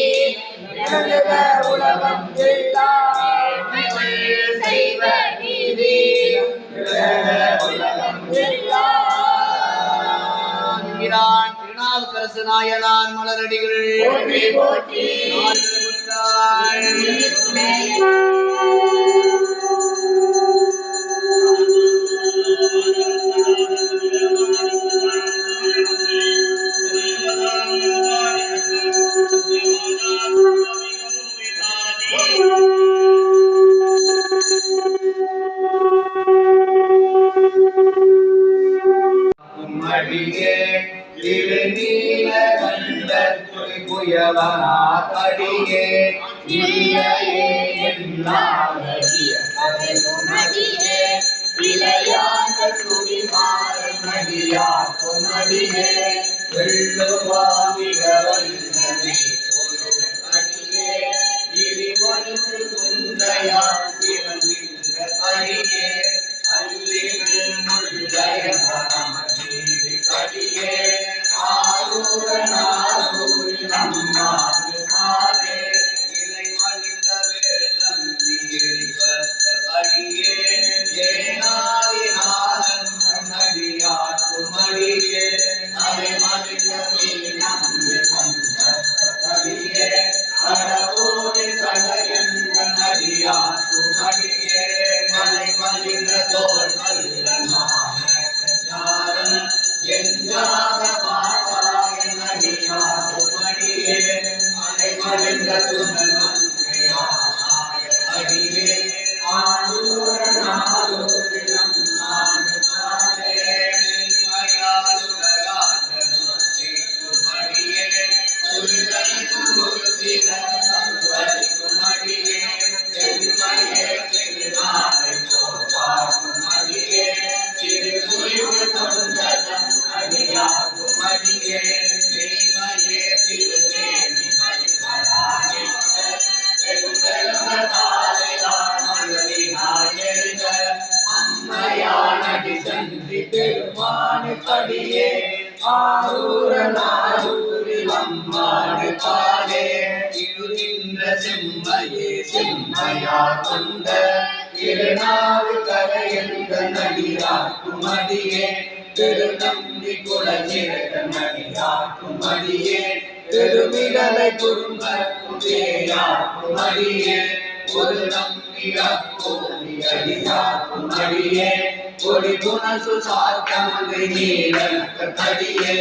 விளங்குக உலகம் எல்லாமே செய்வ நீதி உலகம் எல்லாம் திருநாவுக்கரசு நாயனார் மலரடிகள் போற்றி போற்றி அடியே திருநீல கண்டத்துறை புயவனாடியே இளையே எல்லாடிய மதியே இளையாத குடிமாறடியாக்கும் அடியே வெள்ளுவாமிக வல்லமே அடியே இறிவனுக்கு குந்தையா பிறந்த அடியே அல்லிகள் முழுதய அடியே ஆரூரனாரூரி நம்மாறு மாதே இலை மலிந்த வேதம் நீரிவத்த அடியே ஏனாரினாரன் அடியாற்றும் அடியே அலை மலிந்த மீனம் அடியே கடவுளை கடையன் அடியாற்றும் அடியே மலை மலிந்த தோல் எஞ்சாத பாட்டாய நடிகாரும் அடியே மலை மலிந்த அடியே ஆரூரனாரூரிடம் அடியே உருதனுக்கும் அடியே சென்மையே திருநாளை போவாக்கும் அடியே திருமுருகு தொண்டதம் அடியாகும் அடியே மெய்மையே திருமேனி அம்மையானடி சந்தி பெருமானு படியே ஆரூரனாரூரில் அம்மாடு பாடே இருகின்ற செம்மையே செம்மையா கொண்ட இருநாவு கரையந்த நடிகாக்கும் அடியே திருநம்பி குலச்சிறக நடிகாக்கும் அடியே திருமிகளை குறும்பக்கும் வேயாக்கும் அடியே ஒரு நம்பியாக்கும் அடியாக்கும் அடியே கொடி குணசு சாத்தமங்கை நீலக்க கடியே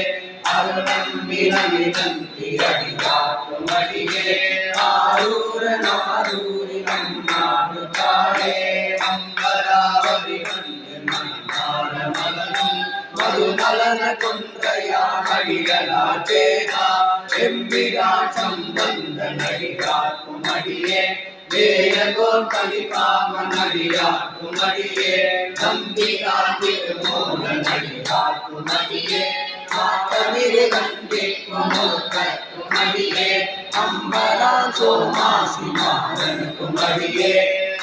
அருள் நம்பி நம்பி நம்பி அடியாக்கும் அடியே ஆரூரனாரூரி நம்மாடு தாரே அம்பராவதி வந்து மன்னாட மலனும் மதுமலன கொன்றையா அடிகளா தேகா எம்பிரா சம்பந்த நடிகாக்கும் அடியே வேயகோர் கலிகாமன் அடியாக்கும் அடியே நம்பிகா திருமூல நடிகாக்கும் அடியே மாத்தமிரு கண்டிக்கும் அடியே அம்பரா சோமாசி மாறனுக்கும் அடியே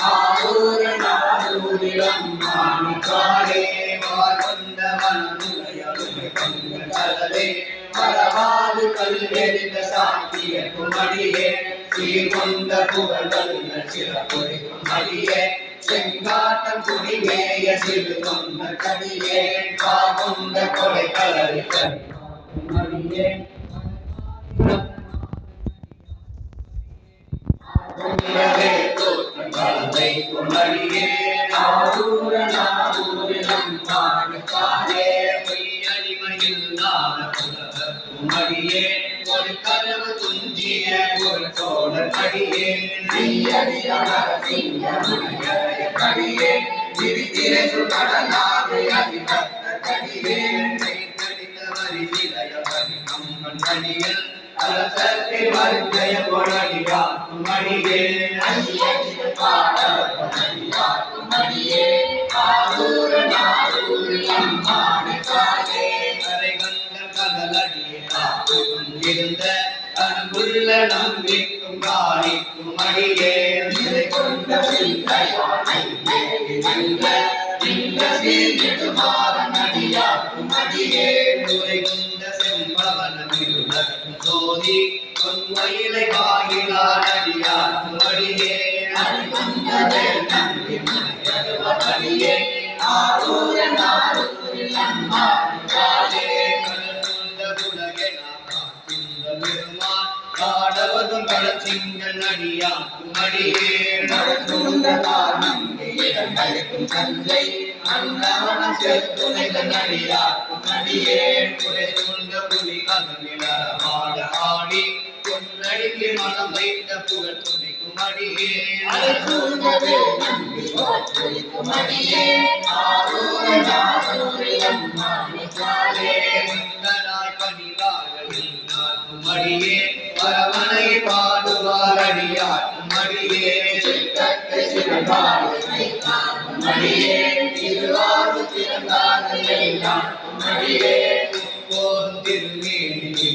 ஆரூரனாரூரிலம் மாணிக்காரே வாழ்வந்த மனமுலையருமை பங்கு கலவே மரபாது கல்வெறிந்த சாத்தியக்கும் அடியே சீர்கொண்ட புகழ்வல்ல சிறப்பொழிக்கும் அடியே செங்காட்டம் குடிமேய சிறு கொண்ட கடியே காகொண்ட கொலை கலரிக்க அடியே கலவை குமரியே ஆரூரனாரூரிலம் மாணிக்காரே பொய்யடிமையில் நான புலவர் குமரியே ஒரு கதவு துஞ்சிய ஒரு சோழர் அடியே கடியே விரித்திரை சுடலாக அதிபத்த கடியே வரி சிலைய பரிமம்மன் அடியில் அலசத்தை வருஜய கொடடியாக்கும் அடியே பாடடியாக்கும் அடியே ஆரூரனாரூரில் அம்மாணிக்காரே கரை கண்ட கதலடியே இருந்த அன்புள்ள நம்பிக்கும் காணிக்கும் அடியே நிலை கொண்ட சிந்தையானை நின்ற நின்ற சீர்கெடுமாறன் அடியாக்கும் அடியே உரை கொண்ட செம்பவன நிருணக்கும் சோதி பொன்மயிலை வாயிலான் அடியாக்கும் அடியே அன்புள்ளதே நம்பி மனையடுவடியே ஆரூரன் ஆரூரில் அம்மாவே காடவதும் கடச்சிங்கள் அடியாக்கும் அடியே நடத்துந்த காரணம் தஞ்சை அன்னவனம் சேர்த்துணைதன் அடியாக்கும் அடியே குறை சூழ்ந்த புலி அதனில் அறவாட ஆடி பொன்னடிக்கு மனம் வைத்த புகழ் துணைக்கும் அடியே சூழ்ந்தது நம்பி போற்றுவிக்கும் அடியே ஆரூரன் ஆரூரில் அம்மாவே முந்தனாய் பணிவார்கள் நீங்காக்கும் அடியே பரவனை பாடுவார் அடியாக்கும் அடியே சித்தத்தை சிறப்பாடுமை காக்கும் அடியே திருவாறு திறந்தார்கள் எல்லாம் அடியே போதும் திருமேனி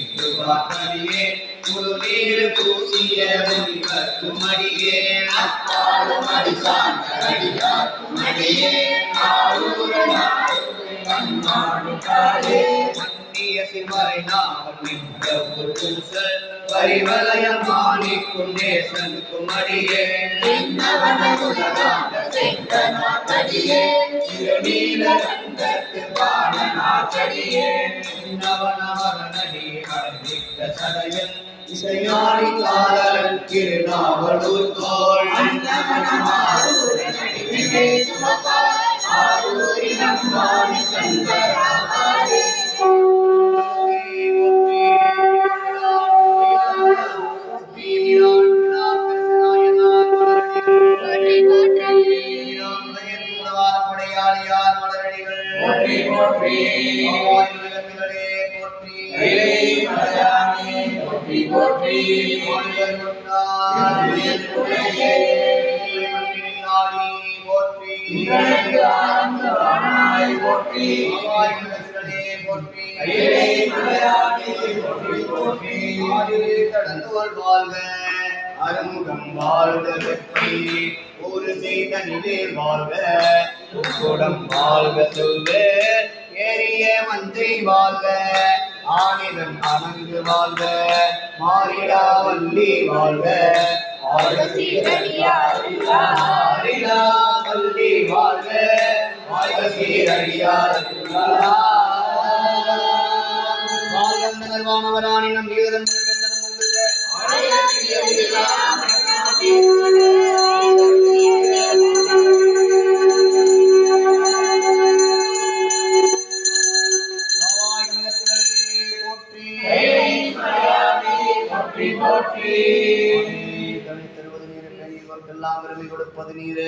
அடியே முழுநீர் பூசிய முனிவர்க்கும் அடியே அப்பாலும் அடிசார்ந்த அடியாக்கும் அடியே ஆரூரன் ஆரூரில் அம்மாவே மன்னிய சிமரை நாவல் நின்ற ஒரு பூசல் வரிவலயம் மாணிக்கும் நேசனுக்கும் அடியே செங்கனாக்கடியே திருநீல கண்டத்து பாடனாக்கடியே நவனவரனடி அடைந்த சடையன் இசையாடி காதலன் திருநாவலூர் தோள் அன்னவனமாரூரன் அடிமையை துமப்பார் ஆரூரின் அம்மாவி கந்தராவாரே போற்றி போற்றி போற்றி போற்றி போற்றி வாழ்க அருமுகம் வாழ்க வெற்றி ஒரு செய்த நிலை வாழ்க குடம் வாழ்க சொல்வ ஏறிய மந்திரி வாழ்க ஆனிதன் அணங்கு வாழ்க மாறிடா வள்ளி வாழ்க வாழ்க மாறிடா வள்ளி வாழ்க வாழ்க சீரடியார் வாழ்க நல்வானவரானினம் வீரன் கொடுப்பது நீரு